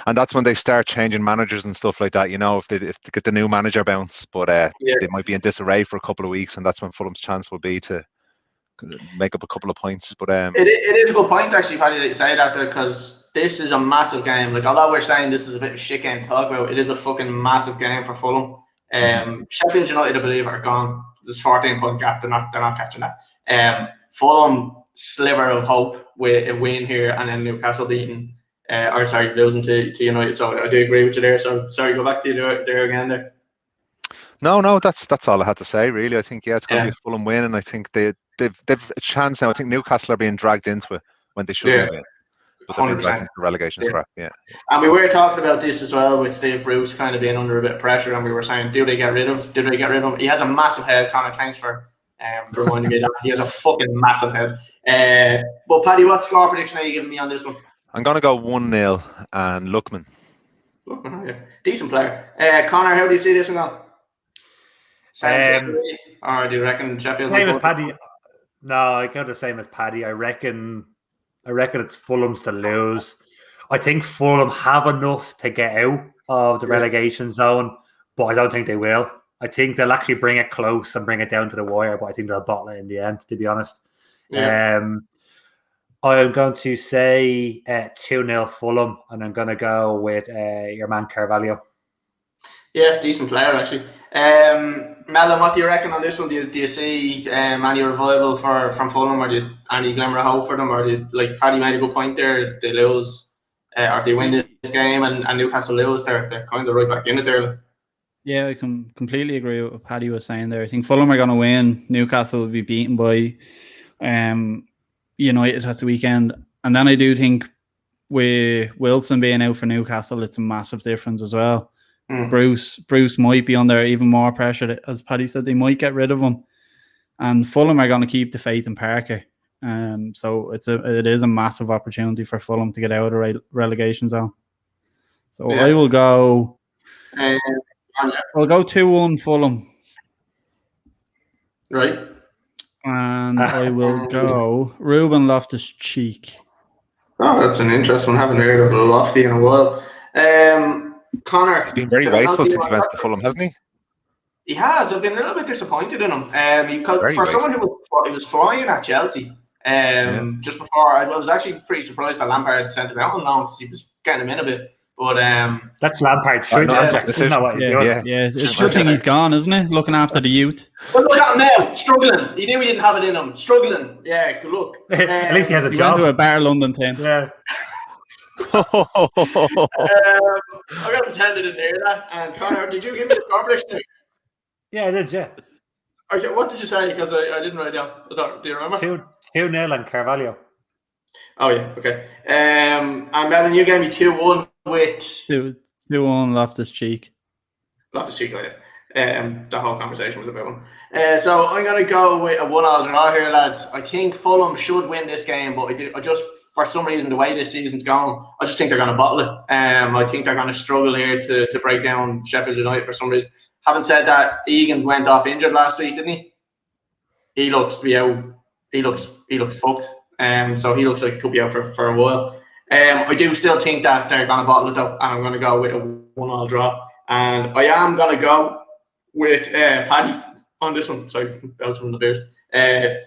And that's when they start changing managers and stuff like that. You know, if they get the new manager bounce, but they might be in disarray for a couple of weeks, and that's when Fulham's chance will be to make up a couple of points. But it is a good point actually, Paddy, that you say that, because this is a massive game. Like, although we're saying this is a bit of a shit game to talk about, it is a fucking massive game for Fulham. Sheffield United, I believe, are gone. There's 14-point gap. They're not catching that. Fulham sliver of hope with a win here, and then Newcastle losing to United. So I do agree with you there. So sorry, go back to you there again there. No, that's all I had to say really. I think it's going to be a Fulham win, and I think they've a chance now. I think Newcastle are being dragged into it when they should win. But they're being dragged into the relegation scrap. Yeah. And we were talking about this as well with Steve Bruce kind of being under a bit of pressure, and we were saying, do they get rid of him? He has a massive head, Connor. Thanks for reminding me that. He has a fucking massive head. But Paddy, what score prediction are you giving me on this one? I'm going to go 1-0 and Lookman. Decent player. Connor, how do you see this one going? Or do you reckon Sheffield? Same as Paddy. No, I got the same as Paddy. I reckon it's Fulham's to lose. I think Fulham have enough to get out of the relegation zone, but I don't think they will. I think they'll actually bring it close and bring it down to the wire, but I think they'll bottle it in the end, to be honest. I'm going to say 2-0 Fulham, and I'm going to go with your man Carvalho. Yeah, decent player actually. Melon, what do you reckon on this one? Do you see any revival from Fulham, or any glimmer of hope for them? Or like Paddy made a good point there, they lose, or if they win this game and Newcastle lose, they're kind of right back in it there. Yeah, I can completely agree with what Paddy was saying there. I think Fulham are going to win. Newcastle will be beaten by United at the weekend. And then I do think with Wilson being out for Newcastle, it's a massive difference as well. Bruce might be under even more pressure. As Paddy said, they might get rid of him. And Fulham are going to keep the faith in Parker. So it is a massive opportunity for Fulham to get out of the relegation zone. So I will go... I'll go 2-1 Fulham. Right. And I will go Ruben Loftus-Cheek. Oh, that's an interesting one. I haven't heard of Lofty in a while. Connor. He's been very wasteful since he went to Fulham, hasn't he? He has. I've been a little bit disappointed in him. Someone who was flying at Chelsea just before, I was actually pretty surprised that Lampard sent him out on loan because he was getting him in a bit. But that's Lampard. It's shooting he's gone, isn't it? Looking after the youth. But look at him now, struggling. He knew he didn't have it in him. Struggling. Yeah, good luck. At least he has a job. He went to a Bar London team. Yeah. I'm going to pretend I didn't hear that. And Connor, did you give me the score prediction? Yeah, I did, yeah. Okay, what did you say? Because I didn't write it down. Do you remember? 2-0 and Carvalho. Oh, yeah, okay. And Melon, you gave me 2-1 with 2-1 Loftus-Cheek. Loftus-Cheek, yeah. The whole conversation was about one. So I'm going to go with a 1-1 draw here, lads. I think Fulham should win this game, but I just, for some reason, the way this season's going, I just think they're going to bottle it. I think they're going to struggle here to break down Sheffield United for some reason. Having said that, Egan went off injured last week, didn't he? He looks to be out. He looks fucked. So he looks like he could be out for a while. I do still think that they're going to bottle it though, and I'm going to go with a 1-1 draw. And I am going to go with Paddy on this one. Sorry, that was from the Bears. I'm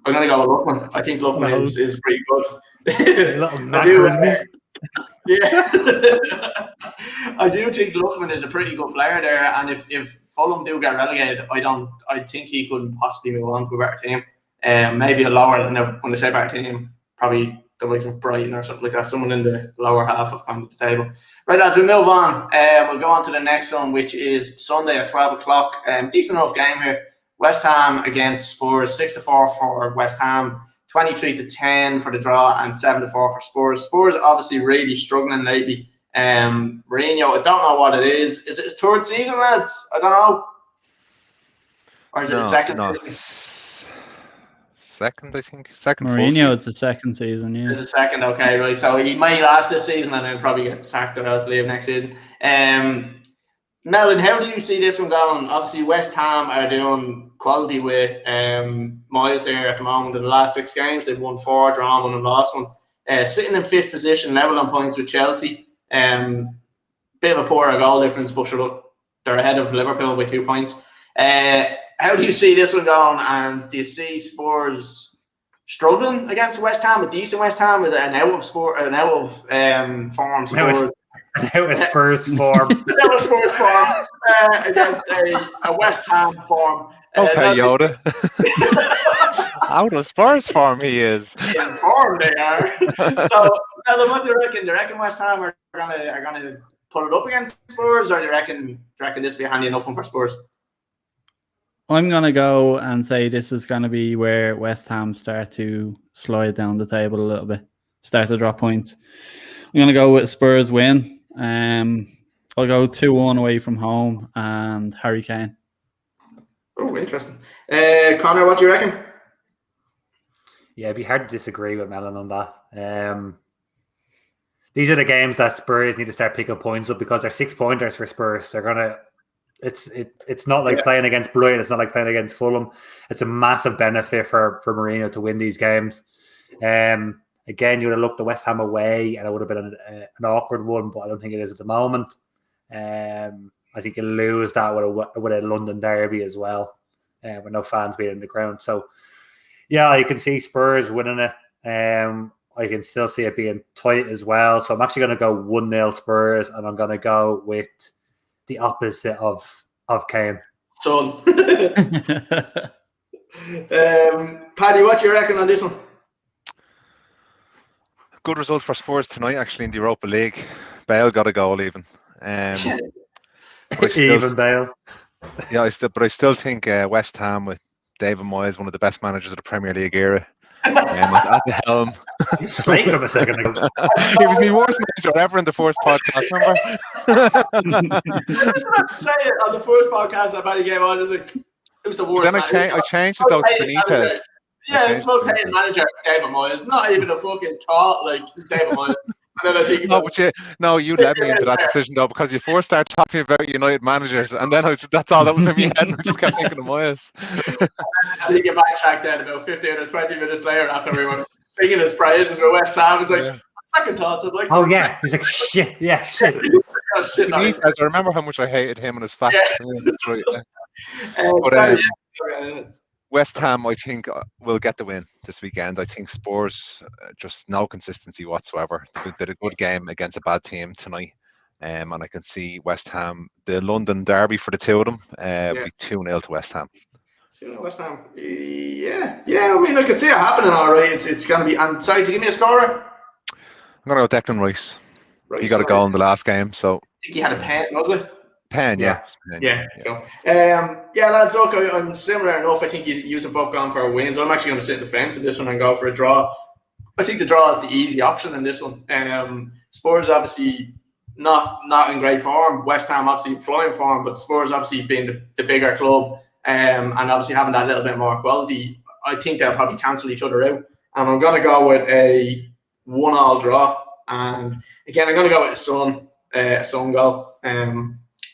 going to go with Lookman. I think Lookman is pretty good. Yeah, I do think Lookman is a pretty good player there, and if Fulham do get relegated, I think he couldn't possibly move on to a better team. Maybe a lower, when they say better team, probably the likes of Brighton or something like that, someone in the lower half of the table. Right, lads, we'll move on. We'll go on to the next one, which is Sunday at 12 o'clock. Decent enough game here. West Ham against Spurs, 6-4 for West Ham. 23-10 for the draw and 7-4 for Spurs. Spurs obviously really struggling lately. Mourinho, I don't know what it is. Is it his third season, lads? I don't know. Or is it his second season? Second, I think. Second. Mourinho, it's the second season, yeah. It's the second, okay, right. So he might last this season and then probably get sacked or else leave next season. Melon, how do you see this one going? Obviously, West Ham are doing quality with Moyes there at the moment. In the last 6 games, they've won 4, drawn 1 and lost 1. Sitting in 5th position, level on points with Chelsea. Bit of a poorer goal difference, but look, they're ahead of Liverpool with 2 points. How do you see this one going? And do you see Spurs struggling against West Ham, a decent West Ham with an out of form Spurs? Out of Spurs form. Out of Spurs form against a West Ham form. Okay, Yoda. Out of Spurs form, he is. In form, they are. So, what do you reckon? Do you reckon West Ham are gonna put it up against Spurs, or do you reckon this will be a handy enough one for Spurs? I'm going to go and say this is going to be where West Ham start to slide down the table a little bit, start to drop points. I'm going to go with Spurs win. I'll go 2-1 away from home and Harry Kane. Oh, interesting. Connor, what do you reckon? Yeah, it'd be hard to disagree with Melon on that. These are the games that Spurs need to start picking points up because they're 6-pointers for Spurs. They're gonna. It's not like playing against Brighton. It's not like playing against Fulham. It's a massive benefit for Mourinho to win these games. Again, you would have looked at West Ham away, and it would have been an awkward one, but I don't think it is at the moment. I think you'll lose that with a London derby as well, with no fans being in the ground. So, yeah, you can see Spurs winning it. I can still see it being tight as well. So I'm actually going to go 1-0 Spurs, and I'm going to go with the opposite of Kane. Son. Paddy, what do you reckon on this one? Good result for Spurs tonight, actually, in the Europa League. Bale got a goal even. Even Bale. Yeah, I still think West Ham with David Moyes, one of the best managers of the Premier League era, at the helm. You slated him a second ago. He was the worst manager ever in the first podcast, remember? I was about to say it on the first podcast that Paddy came on. It was like, who's the worst Then I changed it though to Benitez. Yeah, it's most hated manager, David Moyes. Not even a fucking thought like David Moyes. And then I think you led me into that decision though, because you first started talking about United managers, and then that's all that was in my head, and I just kept thinking of Moyes. I think you backtracked then about 15 or 20 minutes later after we were singing his praises for West Ham. It's like, second thoughts, I'd like to. Oh, yeah. He's like, shit. Yeah, shit. I remember how much I hated him and his fat. That's right. But, West Ham, I think, will get the win this weekend. I think Spurs, just no consistency whatsoever. They did a good game against a bad team tonight. And I can see West Ham, the London derby for the two of them, be 2-0 to West Ham. 2-0 West Ham. Yeah. I mean, I can see it happening all right. It's going to be... I'm sorry, to give me a scorer? I'm going to go Declan Rice. Right, He got a goal in the last game, so. I think he had a pen, was it? Pen, yeah. Cool. Yeah, lads, look, I'm similar enough. I think you have both gone for wins. I'm actually going to sit in the fence in this one and go for a draw. I think the draw is the easy option in this one. Spurs obviously not in great form. West Ham obviously flying form, but Spurs obviously being the bigger club and obviously having that little bit more quality, I think they'll probably cancel each other out. And I'm going to go with a 1-1 draw. And again, I'm going to go with a Son goal.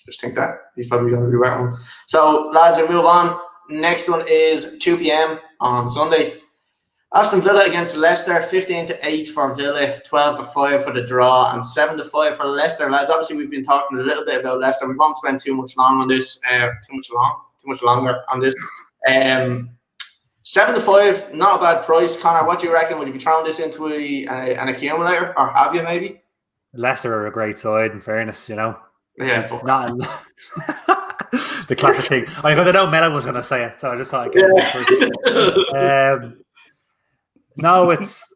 Just think that he's probably going to be right one. So, lads, we move on. Next one is 2 p.m. on Sunday. Aston Villa against Leicester, 15-8 for Villa, 12-5 for the draw, and 7-5 for Leicester. Lads, obviously we've been talking a little bit about Leicester. We won't spend too much longer on this. 7-5, not a bad price. Connor, what do you reckon? Would you be throwing this into an accumulator, or have you maybe? Leicester are a great side, in fairness, you know. Yeah, not the classic thing. Because I know Melon was going to say it, so I just thought I'd get it. No, it's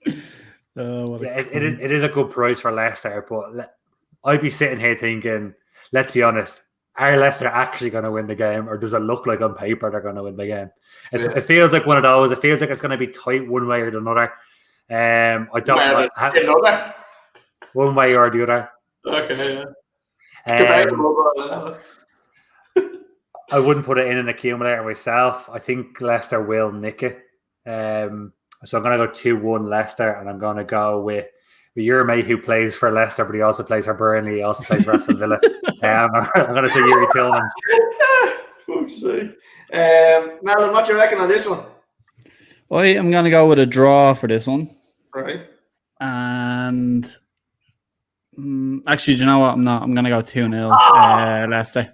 it is a good price for Leicester, but I'd be sitting here thinking, let's be honest, are Leicester actually going to win the game, or does it look like on paper they're going to win the game? It feels like one of those. It feels like it's going to be tight one way or another. I don't know. One way or the other. Okay, I wouldn't put it in an accumulator myself. I think Leicester will nick it. So I'm going to go 2-1 Leicester, and I'm going to go with your mate who plays for Leicester, but he also plays for Burnley. He also plays for Aston Villa. I'm going to say Yuri Tillman. Fuck's sake. Melon, what do you reckon on this one? I'm going to go with a draw for this one. Right. And actually, do you know what? I'm not. I'm going to go 2-0 Leicester.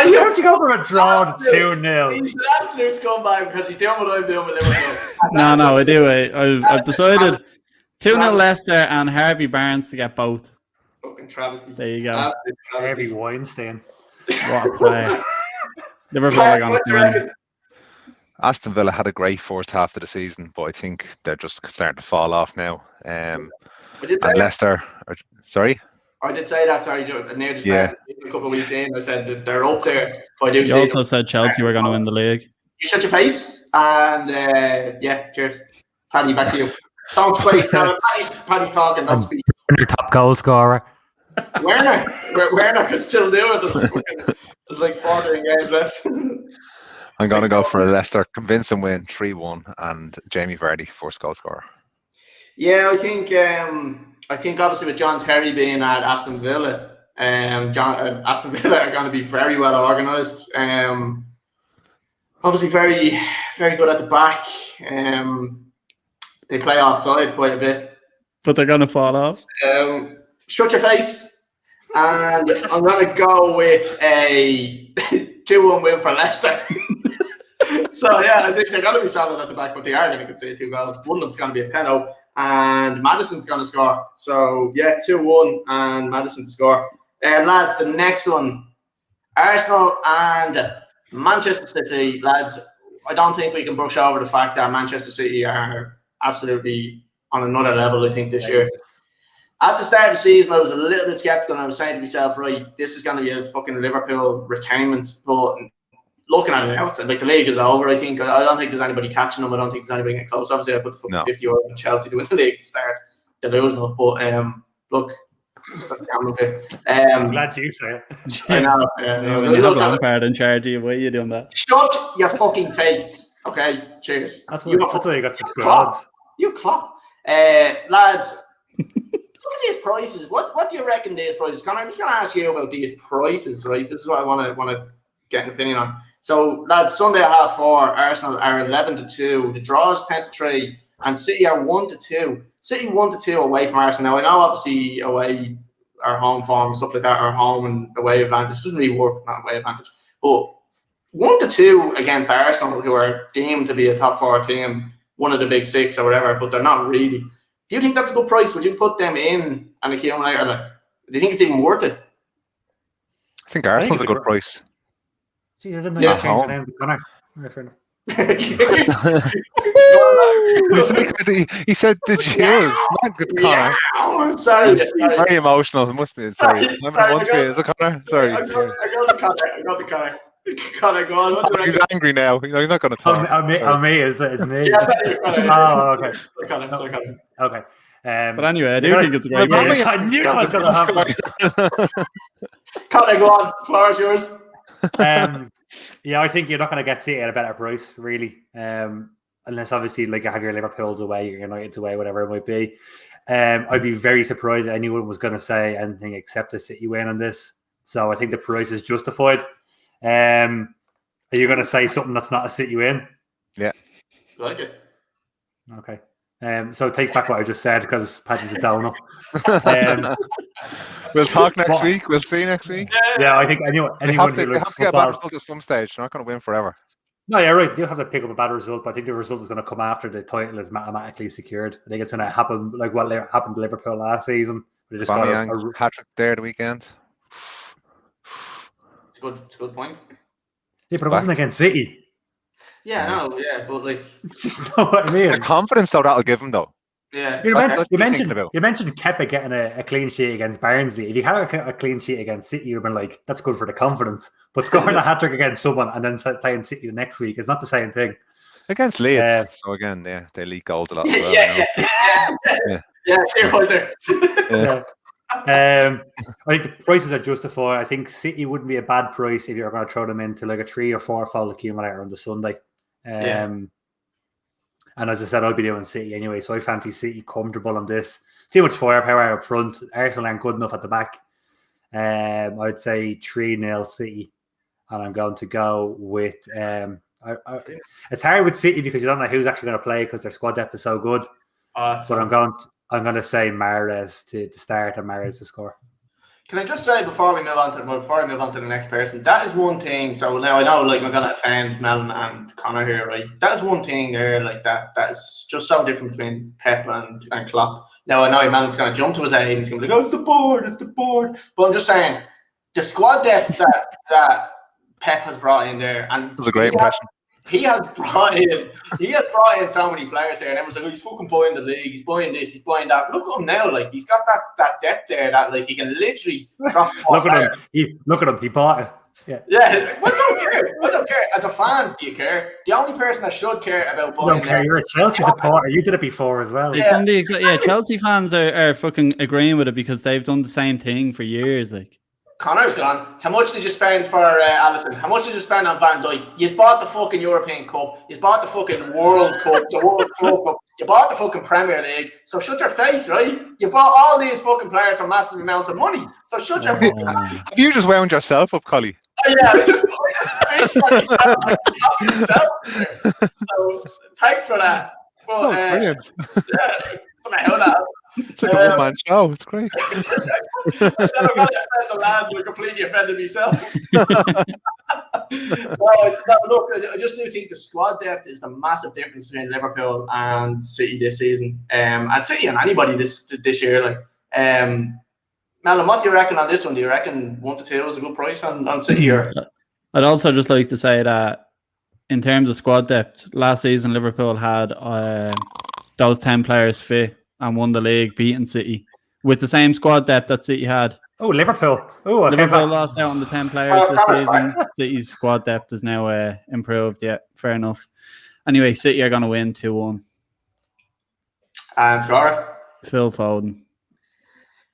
You have to go for a draw to 2-0. He's an absolute scumbag because he's doing what I'm doing with Liverpool. No, I do. I've decided 2-0 Leicester and Harvey Barnes to get both. Fucking travesty. There you go. Harvey Weinstein. What a play. Liverpool are going to win. Aston Villa had a great first half of the season, but I think they're just starting to fall off now. And Leicester, sorry? I did say that, sorry, Joe. I nearly said a couple of weeks in, I said that they're up there. But I do you also said Chelsea were going to win the league. You shut your face, and cheers. Paddy, back to you. Don't speak. Paddy's talking, don't speak. Your top goal scorer. Werner can still do it. There's like 14 games left. I'm going to go for a Leicester convincing win, 3-1, and Jamie Vardy, first goal scorer. Yeah, I think obviously with John Terry being at Aston Villa, Aston Villa are going to be very well organised. Obviously very, very good at the back. They play offside quite a bit. But they're going to fall off. Shut your face. And I'm going to go with a 2-1 win for Leicester. So, yeah, I think they're going to be solid at the back, but they are going to concede 2 goals. One of them's going to be a penalty. And Maddison's going to score. So, 2-1 and Maddison to score. Lads, the next one, Arsenal and Manchester City. Lads, I don't think we can brush over the fact that Manchester City are absolutely on another level, I think, this year. At the start of the season, I was a little bit sceptical, and I was saying to myself, right, this is going to be a fucking Liverpool retainment. But looking at it now, it's like the league is over, I think. I don't think there's anybody catching them. I don't think there's anybody getting close. Obviously, I put the fucking 50 euro on Chelsea to win the league to start. They're losing it. But look, I'm glad you say it. I know. You have Lampard in charge of you. Why are you doing that? Shut your fucking face. Okay, cheers. That's why you got such good odds. You've Klopp. Lads, look at these prices. What do you reckon these prices? Connor, I'm just going to ask you about these prices, right? This is what I want to get an opinion on. So, lads, Sunday at 4:30, Arsenal are 11-2. The draw is 10-3, and City are 1-2. City 1-2 away from Arsenal. Now, I know obviously away our home form, stuff like that, our home and away advantage doesn't really work, not away advantage. But 1-2 against Arsenal, who are deemed to be a top 4 team, one of the big 6 or whatever, but they're not really. Do you think that's a good price? Would you put them in an accumulator? Do you think it's even worth it? I think Arsenal's a good price. See, I didn't know He said the cheers. Not good, Connor. I'm sorry. Very emotional. It must be. Sorry. Is it Connor? Sorry. I got the Connor. Connor, go on. What He's angry now. He's not going to talk. Me, it's me. Yeah, Connor. Oh, okay. Connor. Okay. But anyway, I do think it's a great Yeah, game. I knew that was going to happen. Connor, go on. Floor is yours. Yeah, I think you're not going to get City at a better price, really. Unless obviously, like, you have your Liverpool's away, your United's away, whatever it might be. I'd be very surprised if anyone was going to say anything except a City win on this. So I think the price is justified. Are you going to say something that's not a City win? Yeah. Like it. Okay. So take back what I just said because Paddy's a downer. We'll talk next week. We'll see next week. Yeah, I think anyone They have who to looks get a bad football. result at some stage. They're not going to win forever. No, yeah, right. They'll have to pick up a bad result, but I think the result is going to come after the title is mathematically secured. I think it's going to happen like what happened to Liverpool last season. They just got Aubameyang's hat-trick there the weekend. It's a good point. Yeah, but it wasn't against City. Yeah, no, yeah, but like, It's just not what I mean. The confidence though that'll give him though. yeah. You mentioned about. Kepa getting a clean sheet against Barnsley. If you had a clean sheet against City, you'd have been like, that's good for the confidence. But scoring a hat-trick against someone and then playing City the next week is not the same thing. Against Leeds. So again, yeah, they leak goals a lot as well. Yeah, same point there. Yeah. I think the prices are justified. I think City wouldn't be a bad price if you're going to throw them into like a 3 or 4 fold accumulator on the Sunday. And as I said, I'll be doing City anyway, so I fancy City comfortable on this. Too much firepower up front. Arsenal aren't good enough at the back. I'd say 3-0 City, and I'm going to go with. It's hard with City because you don't know who's actually going to play because their squad depth is so good. But I'm going to say Mahrez to start and Mahrez to score. Can I just say before we move on to the next person, that is one thing. So now I know, like, we're gonna offend Melon and Connor here, right? That is one thing there, like that is just so different between Pep and Klopp. Now I know Melon's gonna jump to his aid and he's gonna be like, "Oh, it's the board." But I'm just saying, the squad depth that Pep has brought in there, and That was a great impression. He has brought in so many players there, and everyone's like, "Oh, he's fucking buying the league. He's buying this. He's buying that." Look at him now, like he's got that depth there that like he can literally drop. Look at him. He bought it. Yeah. Yeah. I don't care. As a fan, do you care? The only person that should care about buying. You don't care. You're a Chelsea supporter. You did it before as well. They've done Chelsea fans are fucking agreeing with it because they've done the same thing for years. Like, Connor's gone. How much did you spend for Alisson? How much did you spend on Van Dijk? You bought the fucking European Cup. You bought the fucking World Cup, the World Club Cup. You bought the fucking Premier League. So shut your face, right? You bought all these fucking players for massive amounts of money. So shut your fucking face. Have you just wound yourself up, Collie? Oh, yeah, I just myself. So thanks for that. But, brilliant. Yeah, what the hell that. It's like a one-man show. It's great. Instead of going to offend the lads, I completely offended myself. Look, I just do think the squad depth is the massive difference between Liverpool and City this season. And City and anybody this year. Like, Melon, what do you reckon on this one? Do you reckon 1 to 2 is a good price on City? Or? I'd also just like to say that in terms of squad depth, last season Liverpool had those 10 players fit and won the league, beating City with the same squad depth that City had. Oh, Liverpool! Oh, Liverpool lost out on the 10 players this season. City's squad depth is now improved. Yeah, fair enough. Anyway, City are going to win 2-1. And scorer? Phil Foden.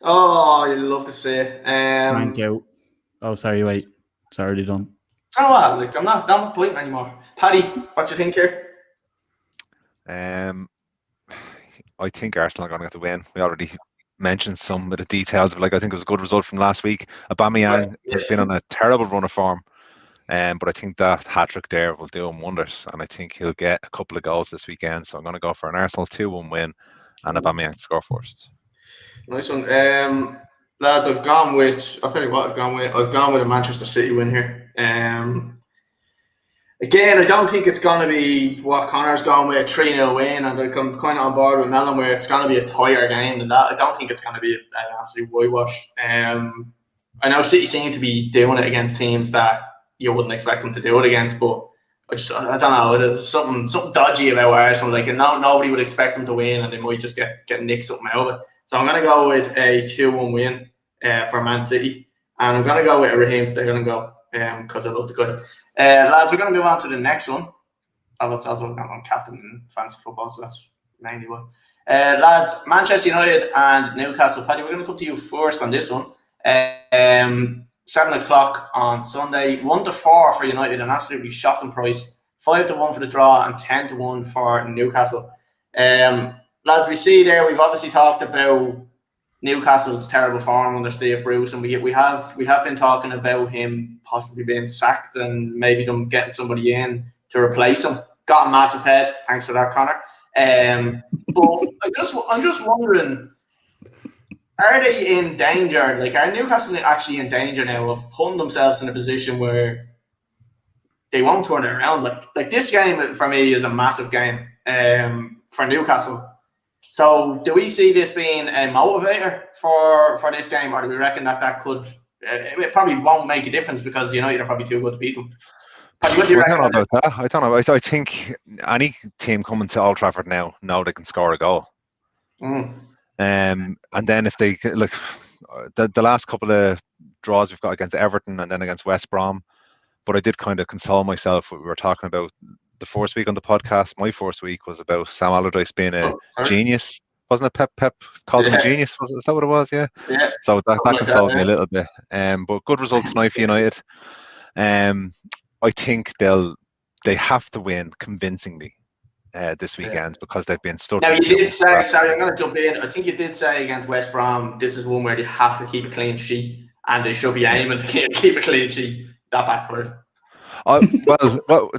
Oh, you'd love to see it. Frank out. Oh, sorry, wait. It's already done. You know what? Like, I'm not pointing anymore. Paddy, what do you think here? I think Arsenal are going to get the win. We already mentioned some of the details, but like I think it was a good result from last week. Aubameyang has been on a terrible run of form, but I think that hat-trick there will do him wonders, and I think he'll get a couple of goals this weekend. So I'm going to go for an Arsenal 2-1 win and Aubameyang to score first. Nice one. Lads, I'll tell you what I've gone with a Manchester City win here. Again, I don't think it's going to be what Connor's going with, a 3-0 win, and I'm kind of on board with Melon where it's going to be a tighter game than that. I don't think it's going to be an absolute whitewash. I know City seem to be doing it against teams that you wouldn't expect them to do it against, but I don't know. There's something dodgy about Arsenal. Like, and nobody would expect them to win, and they might just get nicked something out of it. So I'm going to go with a 2-1 win for Man City, and I'm going to go with a Raheem Sterling goal because I love the guy. Lads, we're going to move on to the next one. That's also I'm captain in fantasy football, so that's mainly what. Lads, Manchester United and Newcastle. Paddy, we're going to come to you first on this one. 7 o'clock on Sunday. 1-4 for United, an absolutely shocking price. 5-1 for the draw and 10-1 for Newcastle. Lads, we see there, we've obviously talked about Newcastle's terrible form under Steve Bruce, and we have been talking about him possibly being sacked and maybe them getting somebody in to replace him. Got a massive head, thanks for that, Connor. But I'm just wondering, are they in danger? Like, are Newcastle actually in danger now of putting themselves in a position where they won't turn it around? Like this game for me is a massive game for Newcastle. So do we see this being a motivator for this game, or do we reckon that could? It probably won't make a difference because United are probably too good to beat them. What do you reckon? I don't know about that. I don't know. I think any team coming to Old Trafford now know they can score a goal. And then if they look, the last couple of draws we've got against Everton and then against West Brom, but I did kind of console myself. We were talking about the first week on the podcast. My first week was about Sam Allardyce being a genius, wasn't it? Pep called him a genius. Is that what it was? Yeah. So that consoled me a little bit. But good result tonight for United. I think they have to win convincingly this weekend because they've been stuck. Now, you did say, sorry, I'm going to jump in. I think you did say against West Brom, this is one where they have to keep a clean sheet and they should be aiming to keep a clean sheet. That backfired. Well,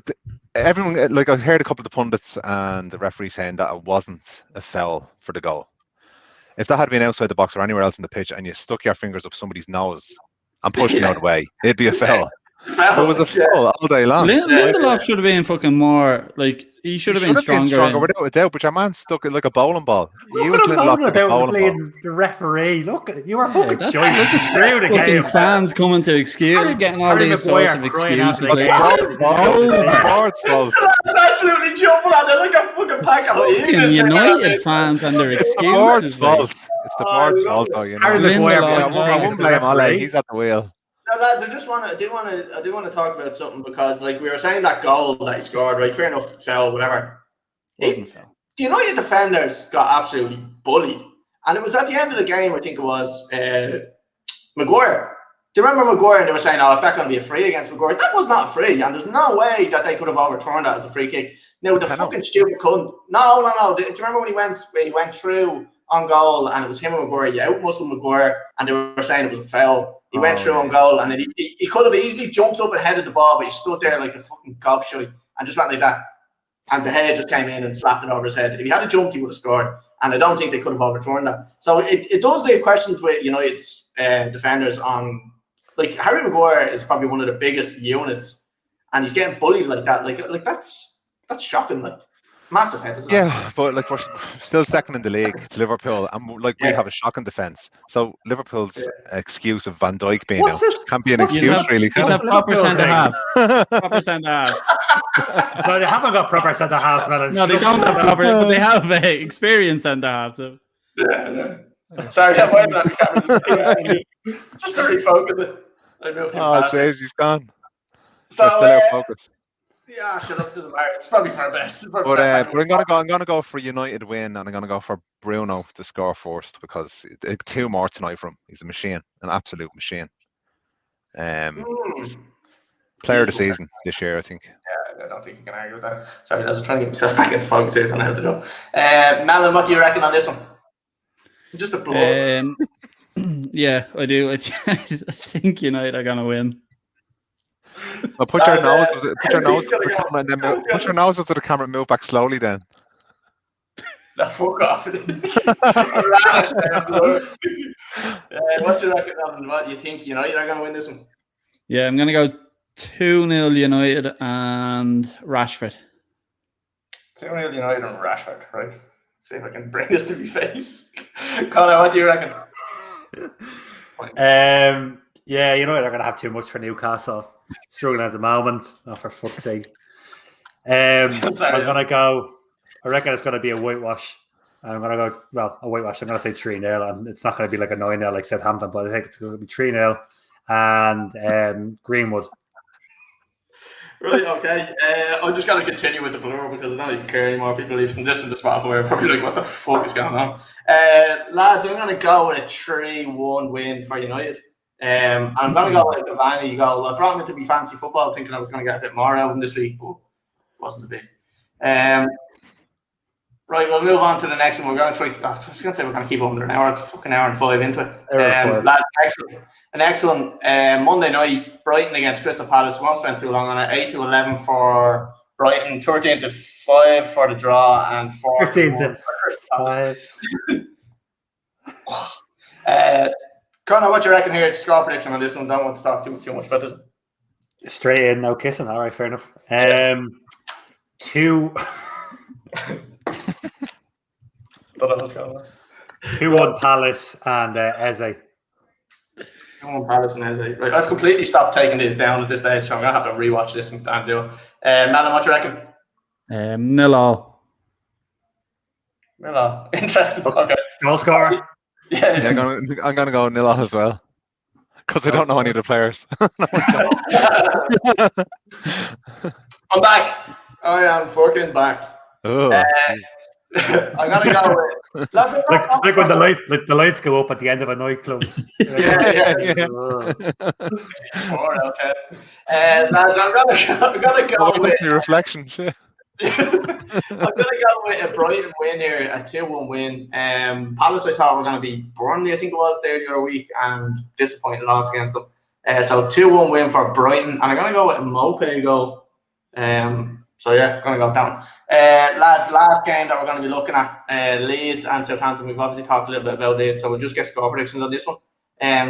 everyone, like, I heard a couple of the pundits and the referee saying that it wasn't a foul for the goal. If that had been outside the box or anywhere else in the pitch and you stuck your fingers up somebody's nose and pushed them out of the way, it'd be a foul. It was a foul all day long. Lindelof should have been fucking more, like, he should have been stronger without a doubt, but your man stuck it like a bowling ball. You was Lindelof like a bowling ball. The referee, look, you were fucking shite through the game. Fans coming to excuse, getting all these sorts of excuses. Bard's fault. That's absolutely jumping on there like a fucking pack of United fans and their excuses. It's the Bard's fault, though. You know, I wouldn't blame Ole. He's at the wheel. Now, lads, I do want to talk about something because, like, we were saying that goal that he scored, right? Fair enough, foul, whatever. The United defenders got absolutely bullied, and it was at the end of the game. I think it was Maguire. Do you remember Maguire? And they were saying, "Oh, is that going to be a free against Maguire?" That was not free, and there's no way that they could have overturned that as a free kick. Now the fucking stupid cunt. No. Do you remember when he went through on goal and it was him and Maguire? You out-muscled Maguire, and they were saying it was a foul. He went through on goal, and then he could have easily jumped up and headed the ball, but he stood there like a fucking gobshite and just went like that. And the head just came in and slapped it over his head. If he had jumped, he would have scored. And I don't think they could have overturned that. So it does leave questions with United's defenders on, like, Harry Maguire is probably one of the biggest units, and he's getting bullied like that. Like that's shocking. Like, massive head, isn't it? Yeah, but like, we're still second in the league to Liverpool, and like, we have a shocking defence. So Liverpool's excuse of Van Dijk being out can't be an excuse, really. He's a proper centre half. Proper centre half. No, they haven't got proper centre halves, Melons. No, they don't have proper, but they have experienced centre halves. So. Yeah. Sorry, I'm waiting on the camera. Just to refocus it. I moved too fast. Jeez, he's gone. So, still out of focus. Yeah, sure, that doesn't matter. It's probably for our best. But I'm gonna go for United win, and I'm gonna go for Bruno to score first because two more tonight from him. He's a machine, an absolute machine. Player of the season this year, I think. Yeah, I don't think you can argue with that. Sorry, I was trying to get myself back in focus here. I don't know how to go. Melon, what do you reckon on this one? Just a blow. Yeah, I do. I think United are gonna win. Well, put your nose up to the camera and then put your nose up to the camera and move back slowly then. No, fuck off. What do you reckon on what you think United are going to win this one? Yeah, I'm going to go 2-0 United and Rashford. 2-0 United and Rashford, right? See if I can bring this to my face. Conor, what do you reckon? Yeah, United are going to have too much for Newcastle. Struggling at the moment. Oh, for fuck's sake. I'm gonna go. I reckon it's gonna be a whitewash. I'm gonna go. Well, a whitewash. I'm gonna say 3-0, and it's not gonna be like a 9-0 like Southampton, but I think it's gonna be 3-0, and Greenwood. Right, okay. I'm just going to continue with the blur because I don't even care anymore. People listen to Spotify are probably like, what the fuck is going on? Lads, I'm going to go with a 3-1 win for United. I'm going to go with a Cavani goal. I brought him into be fancy football thinking I was going to get a bit more out of him this week, but it wasn't a bit. Right, we'll move on to the next one. We're going to try. I was going to say we're going to keep it under an hour. It's a fucking hour and 5 into it. Lads, the next one, Monday night, Brighton against Crystal Palace. We won't spend too long on it. 8-11 for Brighton, 13-5 for the draw, and 14-5 for Crystal Palace. Conor, what do you reckon here? Score prediction on this one. Don't want to talk too much about this. Straight in, no kissing. All right, fair enough. 2-1 Palace and Eze. 2-1 Palace and Eze. Right, I've completely stopped taking these down at this stage, so I'm gonna have to rewatch this and do it. Melon, what do you reckon? 0-0. 0-0. Interesting. Okay. Goal scorer. Yeah. I'm gonna go 0-0 as well because I don't know any of the players. I'm back. I am fucking back. Oh. I'm gonna go with like when the lights go up at the end of a nightclub. Yeah. 4 out of 10. Lads, I'm gonna go with your reflection. Shit. I'm gonna go with a Brighton win here, a 2-1 win. Palace, I thought were gonna be Burnley, I think it was there the other week, and disappointing loss against them. So 2-1 win for Brighton, and I'm gonna go with a Mopé goal. So yeah, gonna go down. Lads, last game that we're gonna be looking at, Leeds and Southampton. We've obviously talked a little bit about Leeds, so we'll just get score predictions on this one.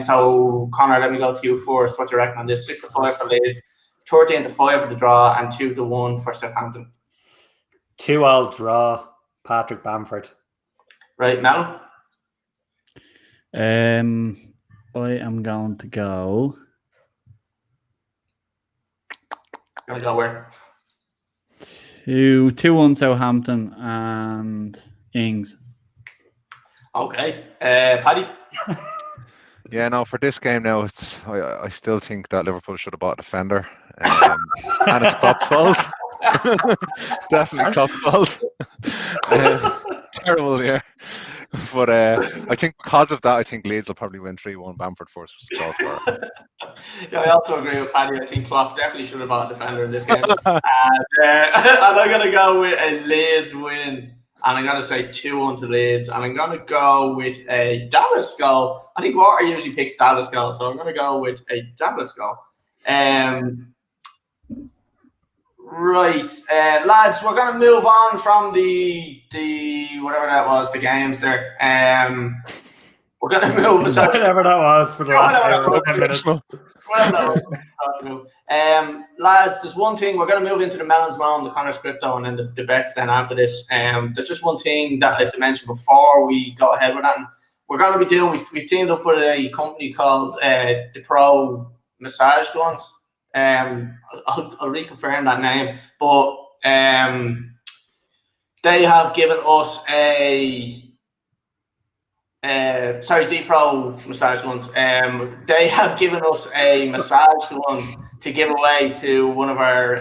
So Conor, let me go to you first. What do you reckon on this? 6-5 for Leeds, 13-5 for the draw, and 2-1 for Southampton. 2-2 draw. Patrick Bamford. Right, Mel. I am going to go. Gonna go where? 2-1 Southampton and Ings. Okay, Paddy. Yeah, no, for this game now, I still think that Liverpool should have bought a defender, and it's Klopp's fault. Definitely Klopp's fault. Terrible here. But I think because of that, I think Leeds will probably win 3-1. Bamford first goal scorer. Yeah, I also agree with Paddy. I think Klopp definitely should have bought a defender in this game. And I'm going to go with a Leeds win. And I'm going to say 2-1 to Leeds. And I'm going to go with a Dallas goal. I think Walter usually picks Dallas goal. So I'm going to go with a Dallas goal. Right, lads, we're going to move on from the whatever that was, the games there. We're going to move. Whatever that was for the last 10 minutes. Lads, there's one thing. We're going to move into the Melons Moan, the Conors Crypto, and then the bets then after this. There's just one thing that I have to mention before we go ahead with that. We're going to be doing, we've teamed up with a company called the Pro Massage Guns. I'll reconfirm that name, but they have given us D-Pro Massage Guns. They have given us a massage gun to give away to one of our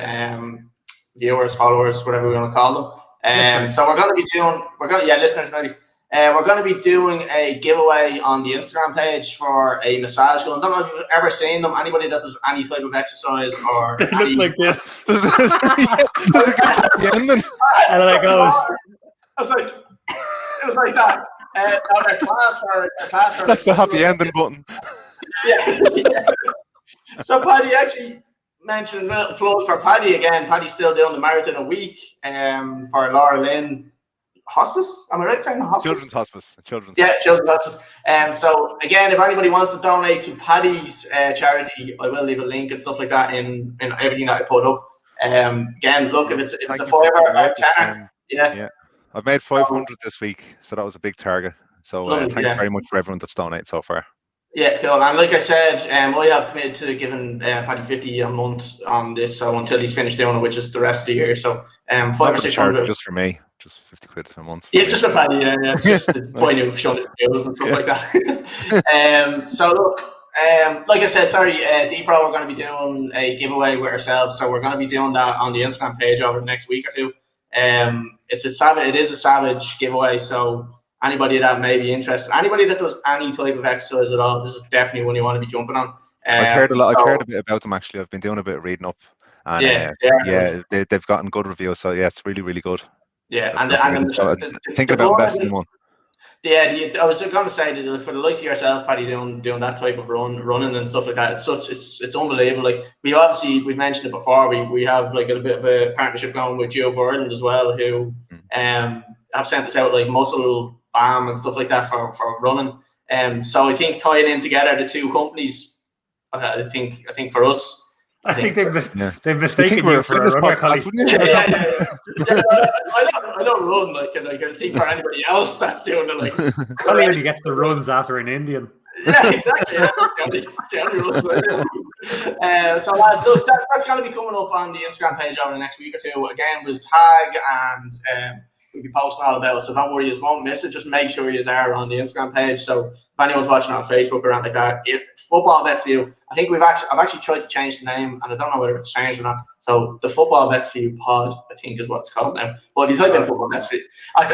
viewers, followers, whatever we want to call them. So we're going to be doing, listeners maybe. We're going to be doing a giveaway on the Instagram page for a massage gun. I don't know if you've ever seen them. Anybody that does any type of exercise or they look like this. And then it goes. It was like that. On a class. That's the happy ending button. Yeah. So Paddy actually mentioned a little plug for Paddy again. Paddy's still doing the marathon a week for Laura Lynn Hospice. Am I right saying hospice? Children's Hospice. Children's Hospice. So again, if anybody wants to donate to Paddy's charity, I will leave a link and stuff like that in everything that I put up. Again, look, if it's a $5 or a $10, yeah. I've made 500 this week, so that was a big target. So thanks very much for everyone that's donated so far. Yeah, cool. And like I said, I have committed to giving Paddy 50 a month on this, so until he's finished doing it, which is the rest of the year. So 500 or 600 just for me, just 50 quid a month. Yeah, just a Paddy, yeah. Just the boy new showing videos and stuff like that. So look, like I said, sorry, D-Pro, we're going to be doing a giveaway with ourselves, so we're going to be doing that on the Instagram page over the next week or two. It is a savage giveaway, so anybody that may be interested, anybody that does any type of exercise at all, this is definitely one you want to be jumping on. I've heard a bit about them actually. I've been doing a bit of reading up, and they've gotten good reviews. So yeah, it's really, really good. Yeah, thinking about investing in one. Yeah, I was going to say that for the likes of yourself, Paddy, doing that type of running and stuff like that, it's unbelievable. Like we mentioned it before. We have like a bit of a partnership going with Timo Verne as well, who have sent us out like muscle balm and stuff like that for running. So I think tying in together the two companies, I think for us. I think they've mistaken you for a runner, podcast, wouldn't you? I don't run like I think for anybody else that's doing it like. Collie only gets the runs after an Indian. Yeah, exactly. So lads, look, that's going to be coming up on the Instagram page over the next week or two. Again, we'll tag and we'll be posting all about it, so don't worry, you won't miss it. Just make sure you are on the Instagram page. So if anyone's watching on Facebook or anything like that, Football Bets for You. I think I've actually tried to change the name, and I don't know whether it's changed or not. So the Football Bets for You pod, I think, is what it's called now. But if you type in Football Bets for You, I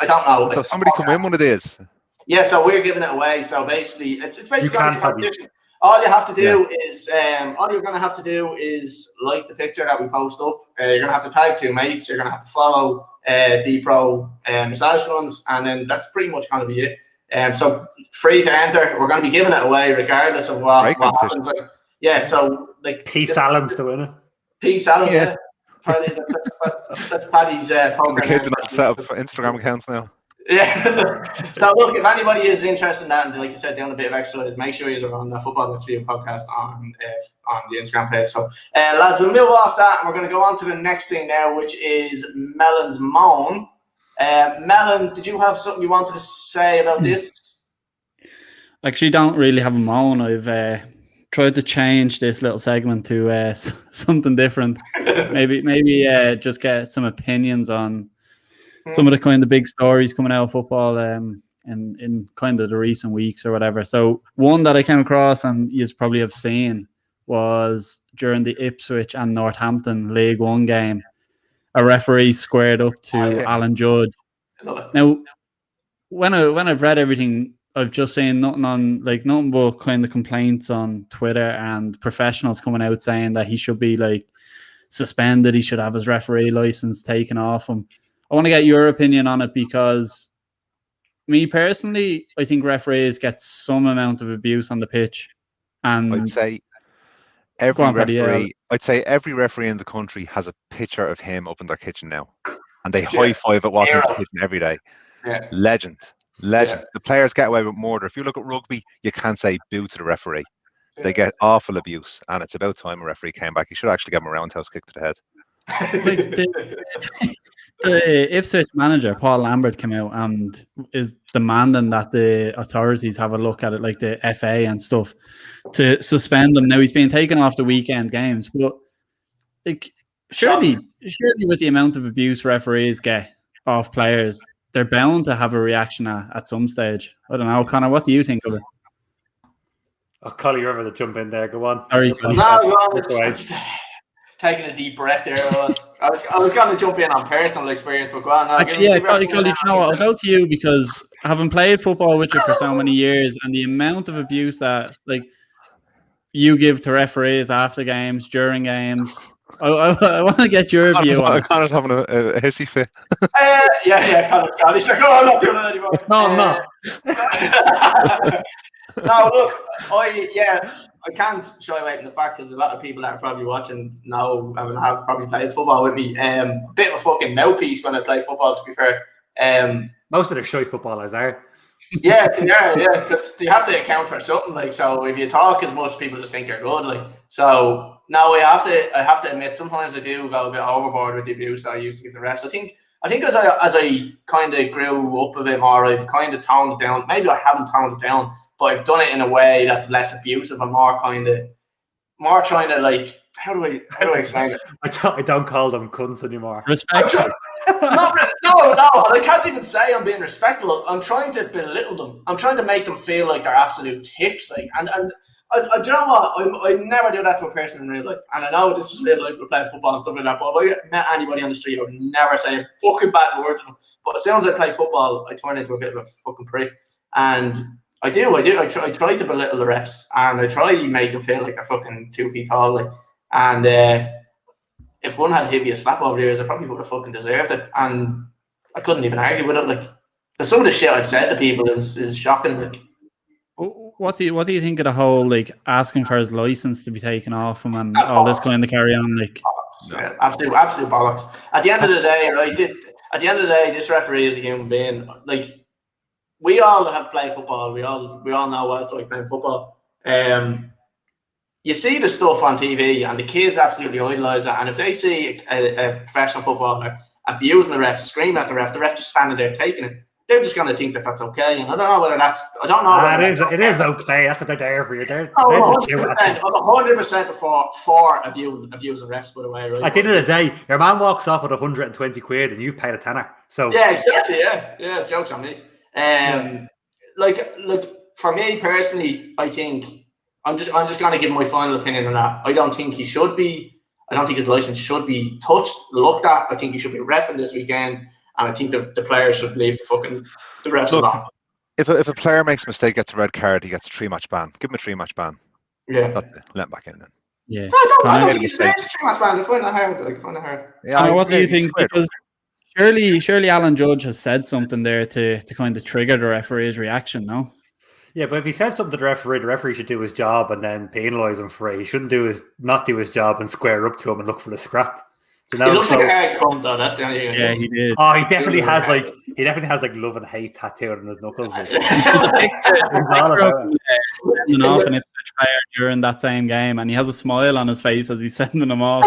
don't know. So somebody can win one of these. Yeah, so we're giving it away. So basically, it's basically a competition. All you have to do is all you're gonna have to do is like the picture that we post up. You're gonna have to tag two mates. You're gonna have to follow D-Pro massage guns, and then that's pretty much gonna be it. So free to enter. We're gonna be giving it away regardless of what happens. Like, yeah, so like Peace Allen's to win it. Peace Allen, yeah. That's Paddy's program. The kids are not set up for Instagram accounts now. Yeah. So look, if anybody is interested in that and like I said, doing a bit of exercise, make sure you're on the Footballbets4u Podcast on the Instagram page. So lads, we'll move off that and we're going to go on to the next thing now, which is Melons Moan. Melon, did you have something you wanted to say about this? I actually don't really have a moan. I've tried to change this little segment to something different. maybe just get some opinions on some of the kind of big stories coming out of football in kind of the recent weeks or whatever. So one that I came across and you probably have seen was during the Ipswich and Northampton League One game, a referee squared up to Alan Judge. Now, when I've read everything, I've just seen nothing but kind of complaints on Twitter and professionals coming out saying that he should be like suspended. He should have his referee license taken off him. I want to get your opinion on it because me personally, I think referees get some amount of abuse on the pitch. And I'd say every referee in the country has a picture of him up in their kitchen now. And they high five at walking into the kitchen every day. Yeah. Legend. Yeah. The players get away with murder. If you look at rugby, you can't say boo to the referee. Yeah. They get awful abuse. And it's about time a referee came back. You should actually give him a roundhouse kick to the head. The Ipswich manager Paul Lambert came out and is demanding that the authorities have a look at it, like the FA and stuff, to suspend him. Now he's being taken off the weekend games, but like surely with the amount of abuse referees get off players, they're bound to have a reaction at some stage. I don't know, Connor, what do you think of it? I'll call you over to jump in there. Go on. Sorry, taking a deep breath there. I was going to jump in on personal experience, but go on. Actually, Collie, you know what? I'll go to you because having played football with you for so many years and the amount of abuse that like you give to referees after games, during games, I want to get your view on it. Connor's having a hissy fit. Connor's like, I'm not doing it anymore. No, I'm not. No, look, I can't shy away from the fact because a lot of people that are probably watching now have probably played football with me. Bit of a fucking mouthpiece when I play football, to be fair. Most of the shy footballers are. Yeah, they are, yeah, because they have to account for something. Like, so if you talk as much, people just think you're good. Like, so now I have to admit, sometimes I do go a bit overboard with the abuse that I used to give the refs. I think as I kind of grew up a bit more, I've kind of toned it down. Maybe I haven't toned it down. but I've done it in a way that's less abusive and more trying to like, how do I explain it? I don't call them cunts anymore. Respect. No, I can't even say I'm being respectful. I'm trying to belittle them. I'm trying to make them feel like they're absolute ticks. Like, and do you know what? I never do that to a person in real life. And I know this is real life, we're playing football and stuff like that. But if I met anybody on the street, I would never say a fucking bad word to them. But as soon as I play football, I turn into a bit of a fucking prick. And I do. I try to belittle the refs, and I try to make them feel like they're fucking 2 feet tall. Like, and if one had hit me a slap over the ears, I probably would have fucking deserved it. And I couldn't even argue with it. Like, some of the shit I've said to people is shocking. Like, what do you think of the whole like asking for his license to be taken off him and all this kind of carry on? Like, yeah, absolute bollocks. At the end of the day, right? At the end of the day, this referee is a human being. Like, we all have played football. We all know what it's like playing football. You see the stuff on TV, and the kids absolutely idolise it. And if they see a professional footballer abusing the ref, screaming at the ref just standing there taking it, they're just going to think that that's okay. And I don't know whether that's. I don't know. It is okay. That's what they're there for. You're there. I'm 100% for abusing refs, by the way. Right? At the end of the day, your man walks off with 120 quid, and you've paid a tenner. So yeah, exactly. Yeah. Jokes on me. Like for me personally, I think I'm just going to give my final opinion on that. I don't think he should be. I don't think his license should be touched, looked at. I think he should be reffing this weekend, and I think the players should leave the refs alone. If a player makes a mistake, gets a red card, he gets a 3-match ban. Give him a 3-match ban. Yeah, let him back in then. Yeah, I don't think he deserves a 3-match ban. I find that hard. Yeah, what do you think? Because surely Alan Judge has said something there to kind of trigger the referee's reaction, no? Yeah, but if he said something to the referee should do his job and then penalise him for it. He shouldn't not do his job and square up to him and look for the scrap. You know? He looks like a hard cunt, though. That's the only thing. Yeah, he did. Oh, he definitely has like love and hate tattooed on his knuckles. There's a picture of sending off an Ipswich player during that same game, and he has a smile on his face as he's sending them off.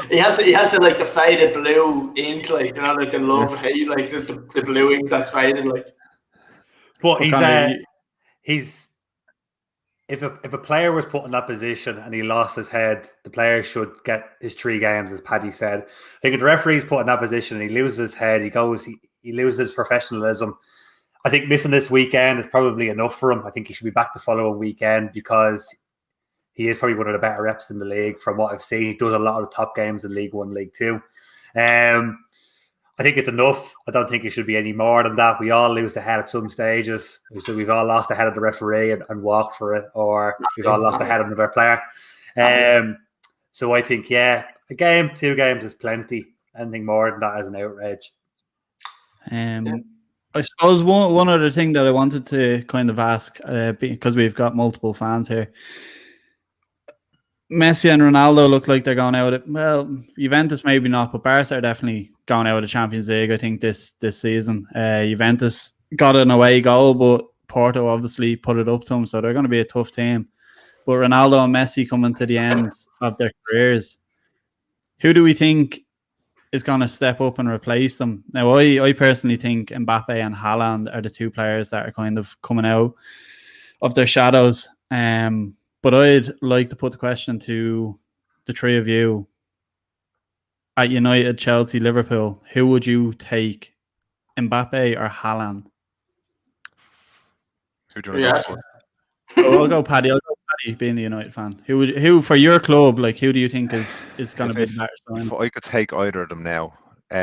He has the like the faded blue ink, like, you know, like the love and hate, like the blue ink that's faded, like. But he's if a player was put in that position and he lost his head, the player should get his 3 games, as Paddy said. I think if the referee's put in that position and he loses his head, he loses his professionalism. I think missing this weekend is probably enough for him. I think he should be back the following weekend because he is probably one of the better reps in the league from what I've seen. He does a lot of the top games in League 1, League 2. I think it's enough. I don't think it should be any more than that. We all lose the head at some stages. So we've all lost the head of the referee and walked for it, or we've all lost the head of another player. So I think, a game, 2 games is plenty. Anything more than that is an outrage. I suppose one other thing that I wanted to kind of ask, because we've got multiple fans here. Messi and Ronaldo look like they're going out. Well, Juventus maybe not, but Barca are definitely going out of the Champions League, I think, this season. Juventus got an away goal, but Porto obviously put it up to them, so they're going to be a tough team. But Ronaldo and Messi coming to the end of their careers, who do we think is going to step up and replace them? Now, I personally think Mbappe and Haaland are the 2 players that are kind of coming out of their shadows. But I'd like to put the question to the 3 of you. At United, Chelsea, Liverpool, who would you take, Mbappe or Haaland? Who do you want to go for? I'll go Paddy. Being the United fan. Who for your club, like, who do you think is going to be the better sign? If I could take either of them now,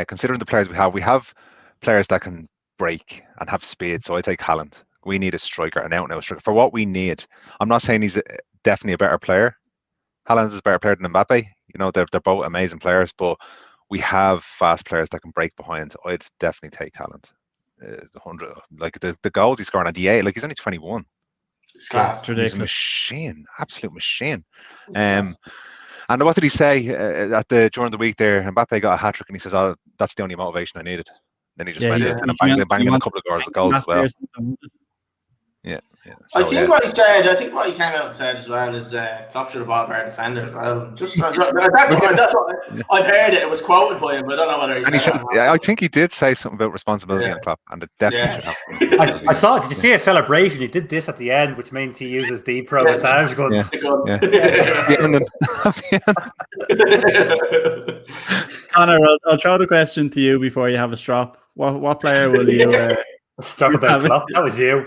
considering the players we have players that can break and have speed, so I take Haaland. We need a striker, an out-and-out striker. For what we need, I'm not saying he's definitely a better player. Haaland is a better player than Mbappe. You know, they're both amazing players, but we have fast players that can break behind. I'd definitely take Haaland. 100, like the goals he's scoring at the 8, like he's only 21. It's class. He's a machine, absolute machine. And what did he say during the week there? Mbappe got a hat-trick and he says, "Oh, that's the only motivation I needed." Then he just went in and banged in a couple of goals as well. Yeah. I think what he said, I think what he came out and said as well is Klopp should have bought a better defender as well. Just that's what I've heard. It was quoted by him, but I don't know whether he said it. I think he did say something about responsibility on Klopp, and it definitely should happen. I saw. Did you see a celebration? He did this at the end, which means he uses the pro massage guns. Conor, I'll throw the question to you before you have a strop. What player will you? Strop about Klopp. That was you.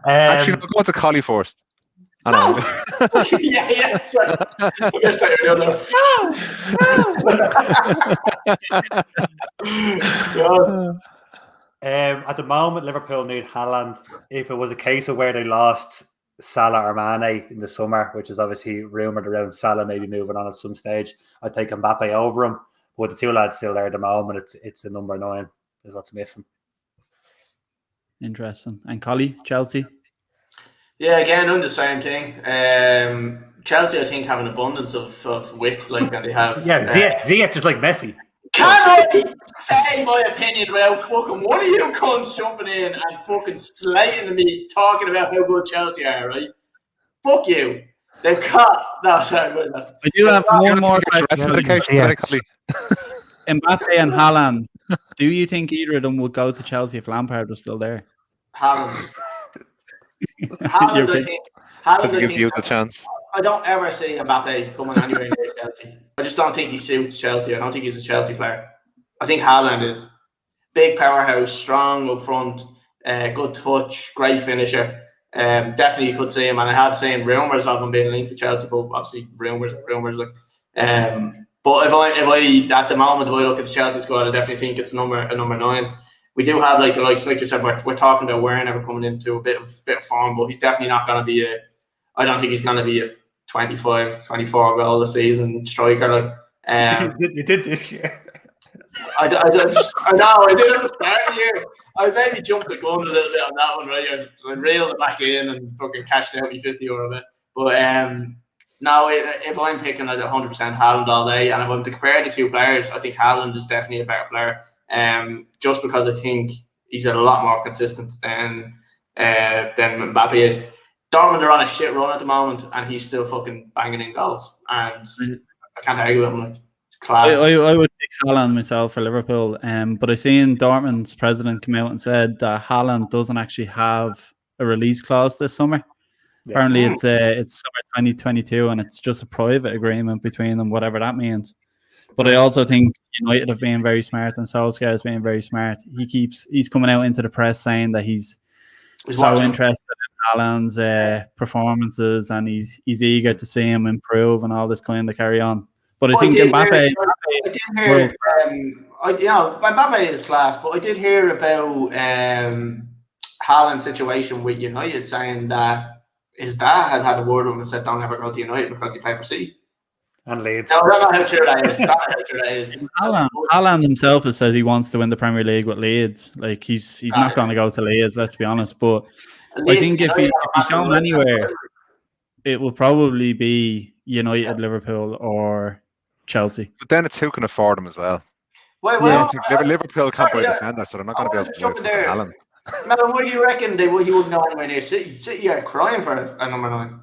Actually, we'll go to Collie first. I know. At the moment, Liverpool need Haaland. If it was a case of where they lost Salah or Mane in the summer, which is obviously rumoured around Salah maybe moving on at some stage, I'd take Mbappe over him. But the two lads still there at the moment. It's a number 9 is what's missing. Interesting. And Collie, Chelsea? Yeah, again, on the same thing. Chelsea, I think, have an abundance of wit, like, and they have. Yeah, Ziyech just like Messi. Can I say my opinion without fucking one of you cunts jumping in and fucking slating me, talking about how good Chelsea are, right? Fuck you. They've got. No, sorry, good. I do have one more. Mbappe and Haaland. Do you think either of them would go to Chelsea if Lampard was still there? Haaland, I think. Haaland gives you the chance. I don't ever see Mbappe coming anywhere near Chelsea. I just don't think he suits Chelsea. I don't think he's a Chelsea player. I think Haaland is big powerhouse, strong up front, good touch, great finisher. Definitely you could see him, and I have seen rumours of him being linked to Chelsea, but obviously rumours like. But if I at the moment, if I look at the Chelsea squad, I definitely think it's a number 9. We do have like the likes, like you said, we're talking about Werner coming into a bit of form, but he's definitely not going to be I don't think he's going to be a 25, 24 goal a season striker. Like, you did this year. I know I did at the start of the year. I maybe jumped the gun a little bit on that one, right? I reeled it back in and fucking cashed out me €50 bet. But no, if I'm picking at 100% Haaland all day, and if I'm to compare the two players, I think Haaland is definitely a better player. Just because I think he's a lot more consistent than Mbappe is. Dortmund are on a shit run at the moment, and he's still fucking banging in goals. And I can't argue with him. Like, it's class. I would pick Haaland myself for Liverpool. But I seen Dortmund's president come out and said that Haaland doesn't actually have a release clause this summer. Yeah. Apparently, it's summer 2022, and it's just a private agreement between them, whatever that means. But I also think United have been very smart, and Solskjaer has been very smart. He's coming out into the press saying that he's so interested in Haaland's performances, and he's eager to see him improve and all this kind of carry on. But I think Mbappe. Mbappe is class, but I did hear about Haaland's situation with United, saying that his dad had a word with him and said, "Don't ever go to United because he played for City." And Leeds. No, I don't know how true that is. Haaland himself has said he wants to win the Premier League with Leeds. Like he's not going to go to Leeds, let's be honest. But Leeds, I think if he's shown anywhere, it will probably be United, Liverpool, or Chelsea. But then it's who can afford him as well. Liverpool can't buy a defender, so they're not going to be able to buy Haaland. Melon, what do you reckon he wouldn't go anywhere near City? City are crying for a number 9.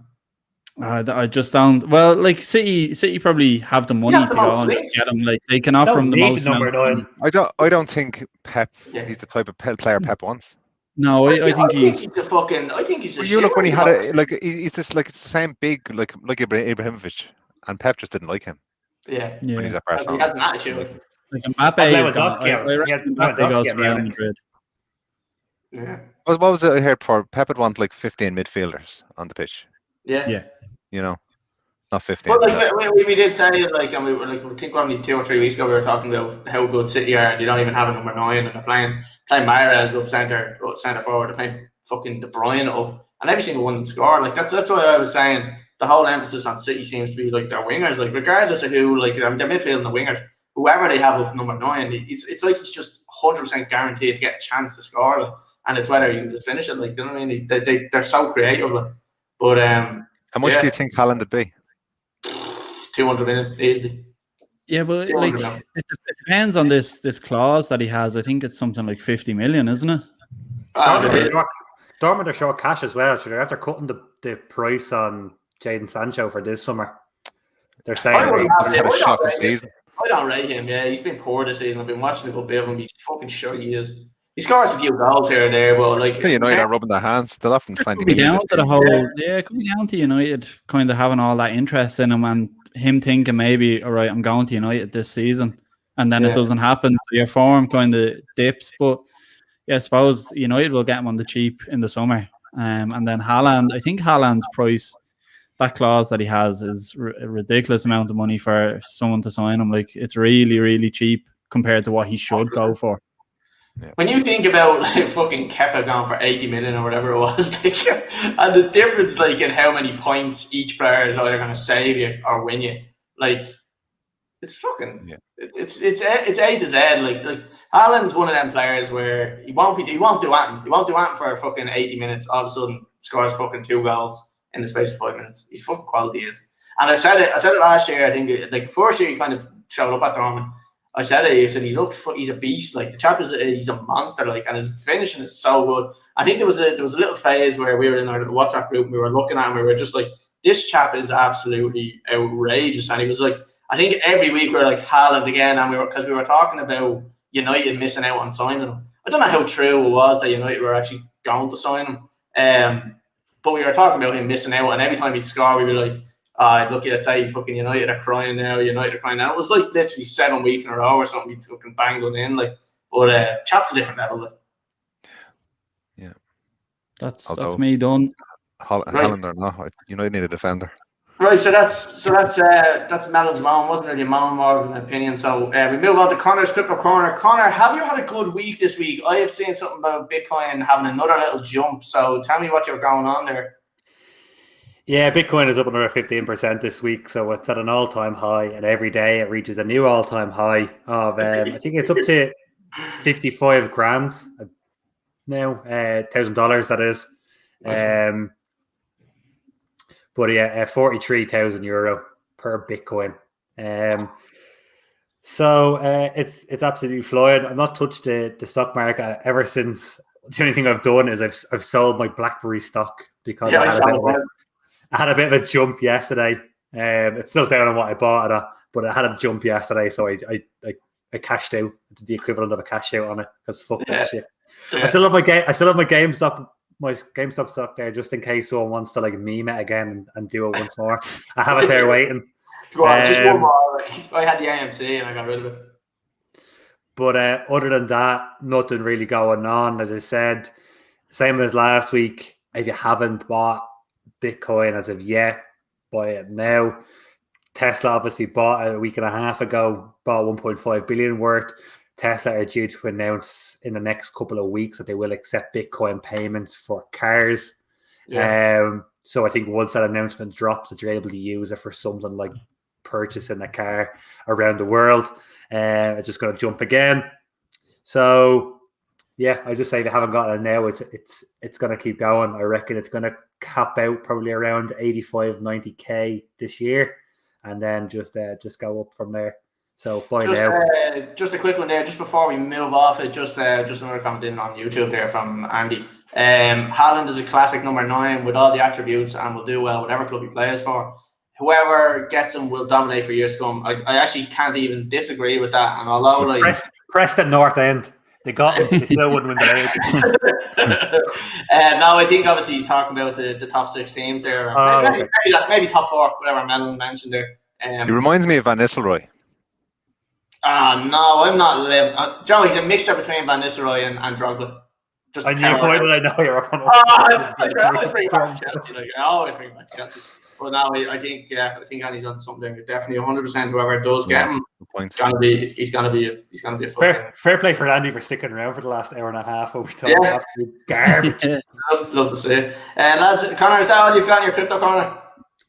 I just don't. Well, like City probably have the money to go and get him. Like they can offer him the most. Number 9. I don't think Pep. Yeah. He's the type of player Pep wants. No, I think he's the fucking. I think he's. You look when he had it. Like he's just like it's the same big like Ibrahimovic, and Pep just didn't like him. Yeah. When he's at Barcelona. He has an attitude. Like Mbappe is gone. Mbappe goes to Real Madrid. Yeah. What was it I heard for? Pep would want like 15 midfielders on the pitch. Yeah. Not 15. But like we did say it, like, and we were like, I think only 2 or 3 weeks ago we were talking about how good City are, and they don't even have a number 9, and they're playing Mahrez up centre forward, they're playing fucking De Bruyne up, and every single one score. Like that's why I was saying the whole emphasis on City seems to be like their wingers, like regardless of who, like their midfield and the wingers, whoever they have up number 9, it's like it's just 100% guaranteed to get a chance to score, like, and it's whether you can just finish it. Like, you know what I mean? They're so creative, like. But how much do you think Haaland would be? 200 million easily. Yeah, but like it depends on this clause that he has. I think it's something like 50 million, isn't it? Dortmund are short cash as well. So they're after cutting the price on Jadon Sancho for this summer. They're saying I don't rate him. Yeah, he's been poor this season. I've been watching a good bit of him. He's fucking sure he is. He scores a few goals here and there, but like United are rubbing their hands. They'll often find it could be down to the whole. Yeah, it could be down to United kind of having all that interest in him and him thinking maybe, all right, I'm going to United this season, and then it doesn't happen. So your form kind of dips. But yeah, I suppose United will get him on the cheap in the summer. And then Haaland, I think Haaland's price, that clause that he has is a ridiculous amount of money for someone to sign him. Like, it's really, really cheap compared to what he should go for. Yeah. When you think about like fucking Kepa going for 80 million or whatever it was, like, and the difference like in how many points each player is either going to save you or win you, like it's fucking it's A to Z. Like Haaland's one of them players where he won't do anything. He won't do anything for fucking 80 minutes. All of a sudden scores fucking 2 goals in the space of 5 minutes. He's fucking quality, he is. And I said it last year. I think like the first year he kind of showed up at Dortmund. I said it. I said he's a beast. Like the chap he's a monster. Like, and his finishing is so good. I think there was a little phase where we were in our WhatsApp group and we were looking at him. We were just like, this chap is absolutely outrageous. And he was like, I think every week we were like Haaland again, and we were talking about United missing out on signing him. I don't know how true it was that United were actually going to sign him. But we were talking about him missing out, and every time he'd score, we'd be like, look, let's say fucking United are crying now. It was like literally 7 weeks in a row or something. He'd fucking banged it in, like. But chap's a different level. Like. Yeah, that's me done. Haaland or not, United need a defender. Right, so that's Melons Moan. Wasn't really Moan, more of an opinion. So we move on to Conors Crypto Corner. Connor, have you had a good week this week? I have seen something about Bitcoin having another little jump. So tell me what you're going on there. Yeah, Bitcoin is up another 15% this week, so it's at an all-time high, and every day it reaches a new all-time high of I think it's up to 55 grand now, $1,000 that is. But yeah, 43,000 euro per Bitcoin. So it's absolutely flying. I've not touched the stock market ever since. The only thing I've done is I've sold my BlackBerry stock because I had a bit of a jump yesterday. It's still down on what I bought it at, but I had a jump yesterday, so I cashed out. The equivalent of a cash out on it because fuck that shit. Yeah. I still have my GameStop stock there just in case someone wants to like meme it again and do it once more. I have it there waiting. Just one more. I had the AMC and I got rid of it. But other than that, nothing really going on. As I said, same as last week. If you haven't bought Bitcoin as of yet, buy it now. Tesla obviously bought a week and a half ago, bought 1.5 billion worth. Tesla are due to announce in the next couple of weeks that they will accept Bitcoin payments for cars. Yeah. So I think once that announcement drops, that you're able to use it for something like purchasing a car around the world. It's just going to jump again. So yeah, I just say if you haven't got it now, it's going to keep going. I reckon it's going to cap out probably around 85-90k this year, and then just go up from there. So buy now. Just a quick one there, just before we move off it. Just another comment in on YouTube there from Andy. Haaland is a classic number 9 with all the attributes and will do well whatever club he plays for. Whoever gets him will dominate for years to come. I actually can't even disagree with that. And although Preston North End. They got him. They still wouldn't win the league. No, I think obviously he's talking about the top 6 teams there. Maybe top 4, whatever Melon mentioned there. He reminds me of Van Nistelrooy. No, I'm not. Joe, he's a mixture between Van Nistelrooy and Drogba. I knew why did I know you were going to. I always bring back Chelsea. I always bring back Chelsea. But now I think Andy's onto something there. Definitely 100%. Whoever does get him, he's gonna be a fair play for Andy for sticking around for the last hour and a half. What we talked about garbage. love to see it. Lads, Connor, is that all you've got in your crypto corner?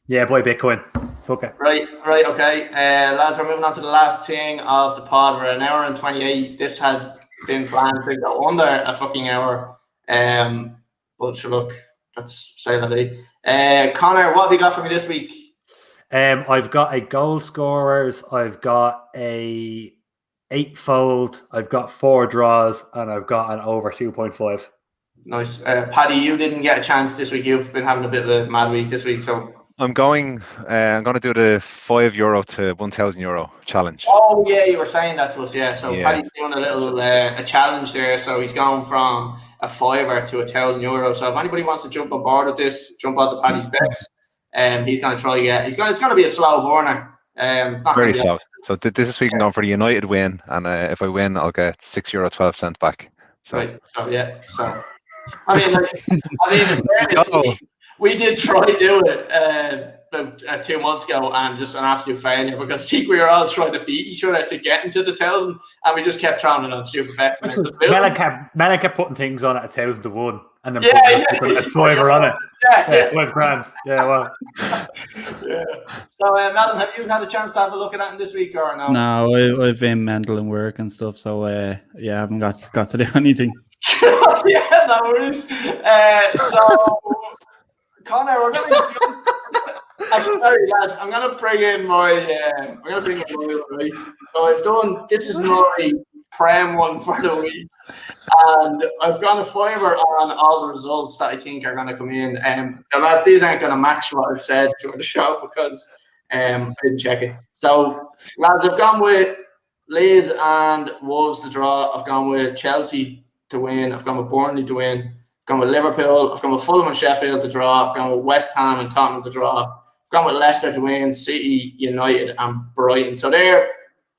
Yeah, boy, Bitcoin. Fuck it. Right, okay. Lads, we're moving on to the last thing of the pod. We're an hour and 28. This had been planned to go under a fucking hour. But sure, look, let's say that. Connor, what have you got for me this week? I've got a goal scorers, I've got a 8-fold, I've got 4 draws, and I've got an over 2.5. Nice. Paddy, you didn't get a chance this week. You've been having a bit of a mad week this week, so. I'm going to do the €5 to €1,000 challenge. Oh yeah, you were saying that to us, yeah. So Yeah. Paddy's doing a little a challenge there. So he's going from a €5 to €1,000. So if anybody wants to jump on board with this, jump on to Paddy's bets. He's going to try get. It's going to be a slow burner. It's not Very slow. So this week I'm going for the United win, and if I win, I'll get €6.12 back. So. Right. So yeah. So I mean, in fairness, we did try do it about 2 months ago, and just an absolute failure because I think we were all trying to beat each other to get into the 1,000, and we just kept trying it on stupid bets. Melon kept putting things on at 1,000 to 1, and then putting a swiver on it. Yeah, £5,000. Yeah, well. Yeah. So, Melon, have you had a chance to have a look at that this week or no? No, I've been mental in work and stuff, so I haven't got to do anything. Yeah, no worries. So, Connor, we're going to. Actually, sorry, lads. I'm going to bring in my. Right. So I've done. This is my prem one for the week, and I've gone a fiver on all the results that I think are going to come in. Now, lads, these aren't going to match what I've said during the show because I didn't check it. So, lads, I've gone with Leeds and Wolves to draw. I've gone with Chelsea to win. I've gone with Burnley to win. I've gone with Liverpool. I've gone with Fulham and Sheffield to draw. I've gone with West Ham and Tottenham to draw. I've gone with Leicester to win, City, United and Brighton. So there,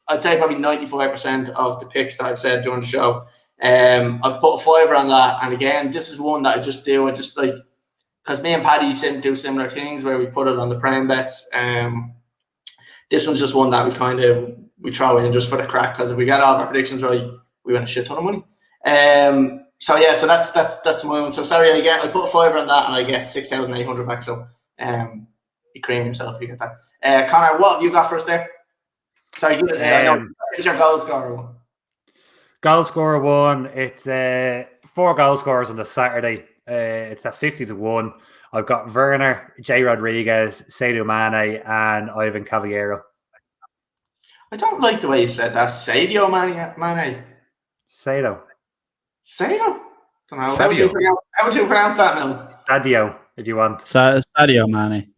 I'd say probably 95% of the picks that I've said during the show. I've put a fiver on that. And again, this is one that I just do. I just like, because me and Paddy do similar things where we put it on the prem bets. This one's just one that we throw in just for the crack, because if we get all of our predictions right, we win a shit ton of money. So that's my one. So sorry, I put a fiver on that and I get 6,800 back. So you cream yourself, you get that. Connor, what have you got for us there? Sorry, who's your goal scorer one? Goal scorer one. It's 4 goal scorers on the Saturday. It's at 50 to 1. I've got Werner, Jay Rodriguez, Sadio Mane, and Ivan Cavallero. I don't like the way you said that. Sadio Mane. Sadio. Don't know. How would you pronounce that now? Sadio, if you want. Sadio Mane.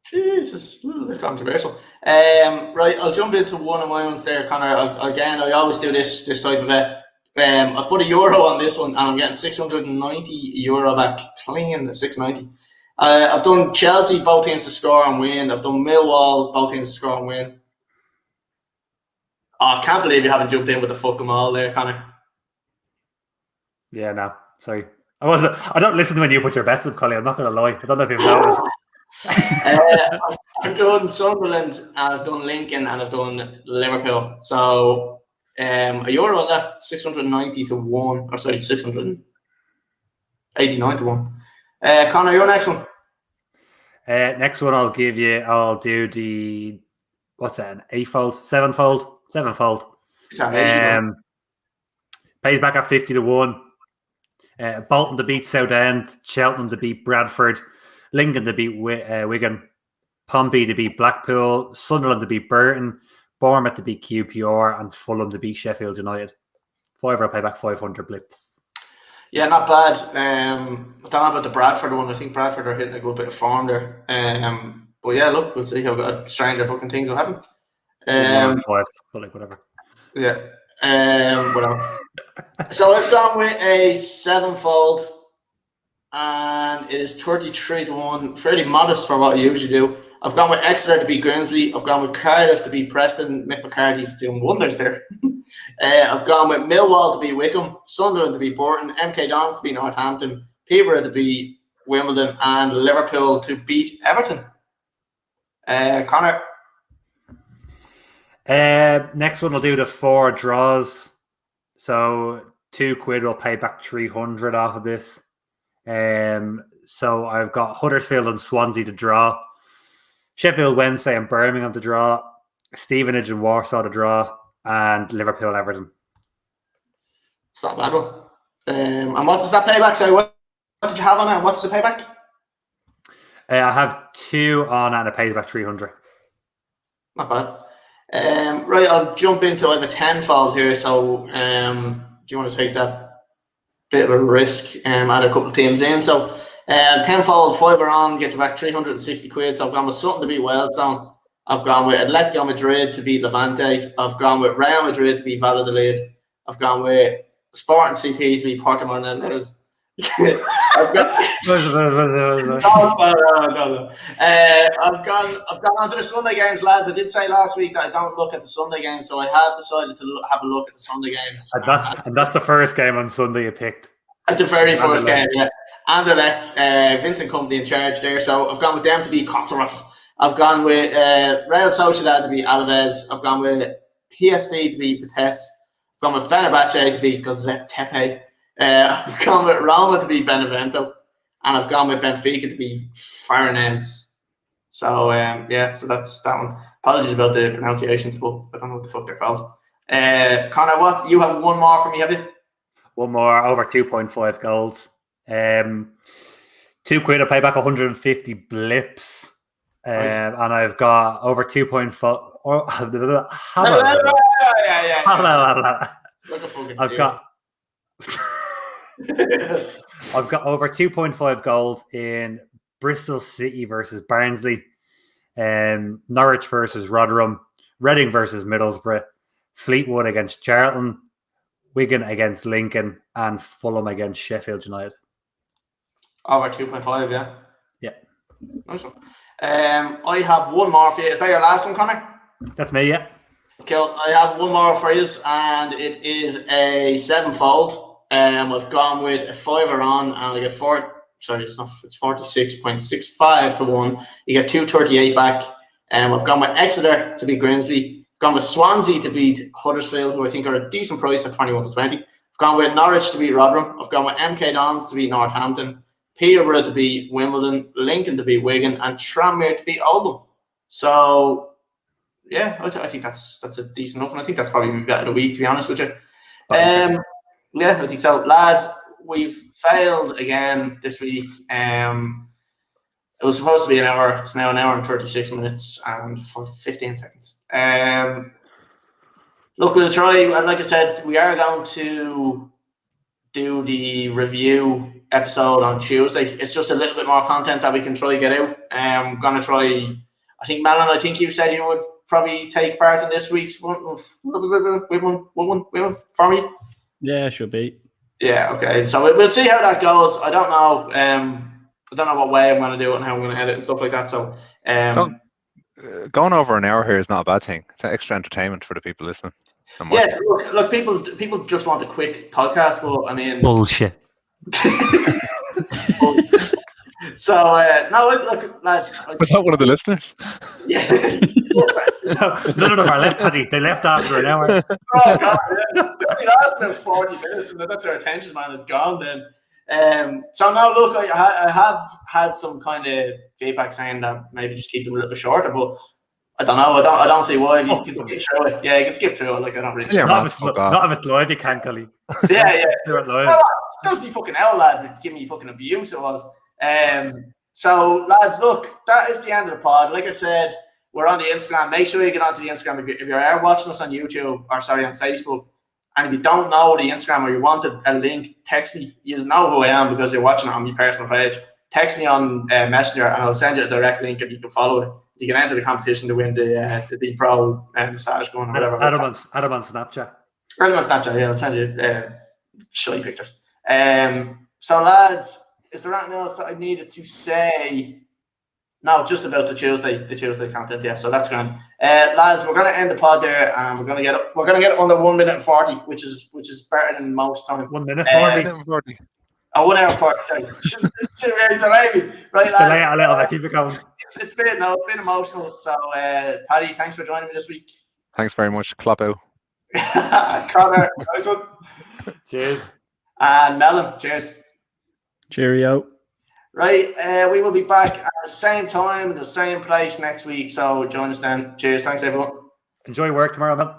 Jesus, a little bit controversial. Right, I'll jump into one of my ones there, Connor. I always do this type of bet. I've put €1 on this one, and I'm getting €690 back clean at 690. I've done Chelsea, both teams to score and win. I've done Millwall, both teams to score and win. Oh, I can't believe you haven't jumped in with the fuck 'em all there, Connor. Yeah, no, sorry. I don't listen when you put your bets up, Colin. I'm not going to lie. I don't know if you've noticed. I've done Sunderland, and I've done Lincoln, and I've done Liverpool. So €1 on that, 690 to 1, or sorry, 689 to 1. Connor, your next one. Next one I'll do the, what's that, an 8-fold? 7-fold? 7-fold. Pays back at 50 to 1. Bolton to beat Southend, Cheltenham to beat Bradford, Lincoln to beat Wigan, Pompey to beat Blackpool, Sunderland to beat Burton, Bournemouth to beat QPR, and Fulham to beat Sheffield United. Fiver, I'll pay back 500 blips. Yeah, not bad. I don't know about the Bradford one. I think Bradford are hitting a good bit of form there. But yeah, look, we'll see how stranger fucking things will happen. Whatever. Yeah. Whatever. So I've gone with a 7-fold, and it is 33 to 1. Fairly modest for what I usually do. I've gone with Exeter to beat Grimsby. I've gone with Cardiff to beat Preston. Mick McCarthy's doing wonders there. I've gone with Millwall to beat Wickham, Sunderland to beat Bolton, MK Dons to beat Northampton, Peterborough to beat Wimbledon, and Liverpool to beat Everton. Connor? Next one, I'll do the 4 draws. So £2 will pay back 300 off of this. So I've got Huddersfield and Swansea to draw, Sheffield Wednesday and Birmingham to draw, Stevenage and Warsaw to draw, and Liverpool Everton. It's not a bad one. And what does that pay back? Sorry, what did you have on that? What does it pay back? I have 2 on and it pays back 300. Not bad. Right, I'll jump into. I have a 10-fold here. So, do you want to take that? bit of a risk at a couple of teams in. So tenfold, 5 on, get you back 360 quid. So I've gone with something to beat Wellstone. I've gone with Atletico Madrid to beat Levante. I've gone with Real Madrid to beat Valladolid. I've gone with Sporting CP to beat Portimao and Letters. I've gone on to the Sunday games, lads. I did say last week that I don't look at the Sunday games, so I have decided to have a look at the Sunday games. And that's the first game on Sunday you picked. At the very first game, yeah. Anderlecht, Vincent Company in charge there, so I've gone with them to beat Cotteret. I've gone with Real Sociedad to beat Alaves. I've gone with PSV to beat Vitesse. I've gone with Fenerbahce to beat Gaziantep. I've gone with Roma to beat Benevento, and I've gone with Benfica to beat Farennes. So so that's that one. Apologies about the pronunciations, but I don't know what the fuck they're called. Connor, what you have one more for me, have you? One more over 2.5 goals. £2 to pay back 150 blips. Nice. And I've got over 2.4. I've got over 2.5 goals in Bristol City versus Barnsley, Norwich versus Rotherham, Reading versus Middlesbrough, Fleetwood against Charlton, Wigan against Lincoln, and Fulham against Sheffield United. Over 2.5, yeah. Yeah. Nice one. I have one more for you. Is that your last one, Connor? That's me, yeah. Cool. I have one more for you, and it is a 7-fold. I've gone with a 5 on, and I get it's 46.65 to 1. You get 238 back. I've gone with Exeter to beat Grimsby. I've gone with Swansea to beat Huddersfield, who I think are a decent price at 21 to 20. I've gone with Norwich to beat Rotherham. I've gone with MK Dons to beat Northampton, Peterborough to beat Wimbledon, Lincoln to beat Wigan, and Tranmere to beat Oldham. So, yeah, I think that's a decent enough, and I think that's probably my bet of the week, to be honest with you. Yeah, I think so. Lads, we've failed again this week. It was supposed to be an hour. It's now an hour and 36 minutes and for 15 seconds. Look, we'll try. Like I said, we are going to do the review episode on Tuesday. It's just a little bit more content that we can try to get out. I'm going to try. I think, Melon, I think you said you would probably take part in this week's one for me. Yeah, should be. Yeah, okay. So we'll see how that goes. I don't know. I don't know what way I'm going to do it and how I'm going to edit and stuff like that. So, going over an hour here is not a bad thing. It's extra entertainment for the people listening. Yeah, look, people just want a quick podcast, but I mean, bullshit. So no, look, lads. Was that one of the listeners? Yeah. None of them are left, Paddy. They left after an hour. Oh God! They only lasted about 40 minutes, and that's their attention span is gone. Then, so now look, I have had some kind of feedback saying that maybe just keep them a little bit shorter, but I don't know. I don't see why. You can skip through it. Yeah, you can skip through it. Like I don't really. Not if it's live, you can't, Cully. Yeah. Do it live. Well, that was me fucking hell, lad. Give me fucking abuse. It was. So lads, look, that is the end of the pod. Like I said, we're on the Instagram. Make sure you get onto the Instagram if you are watching us on YouTube or on Facebook. And if you don't know the Instagram or you want a link, text me. You know who I am because you're watching it on my personal page. Text me on Messenger and I'll send you a direct link and you can follow it. You can enter the competition to win the Pro massage gun or whatever. Adam on Snapchat. Adam on Snapchat, yeah. I'll send you shy pictures. So lads, is there anything else that I needed to say? No, just about the Tuesday content, yeah. So that's grand. Lads, we're gonna end the pod there, and we're gonna get under 1 minute and 40, which is better than most time. 1 minute 40. Oh, 1 hour 40. Sorry, should really delay me, right, lads? Delay it a little bit. Keep it going. It's been emotional. So, Paddy, thanks for joining me this week. Thanks very much, Klopp out. Connor, nice one. Cheers. And Melon, cheers. Cheerio. Right, we will be back at the same time, in the same place next week. So join us then. Cheers. Thanks, everyone. Enjoy work tomorrow, man.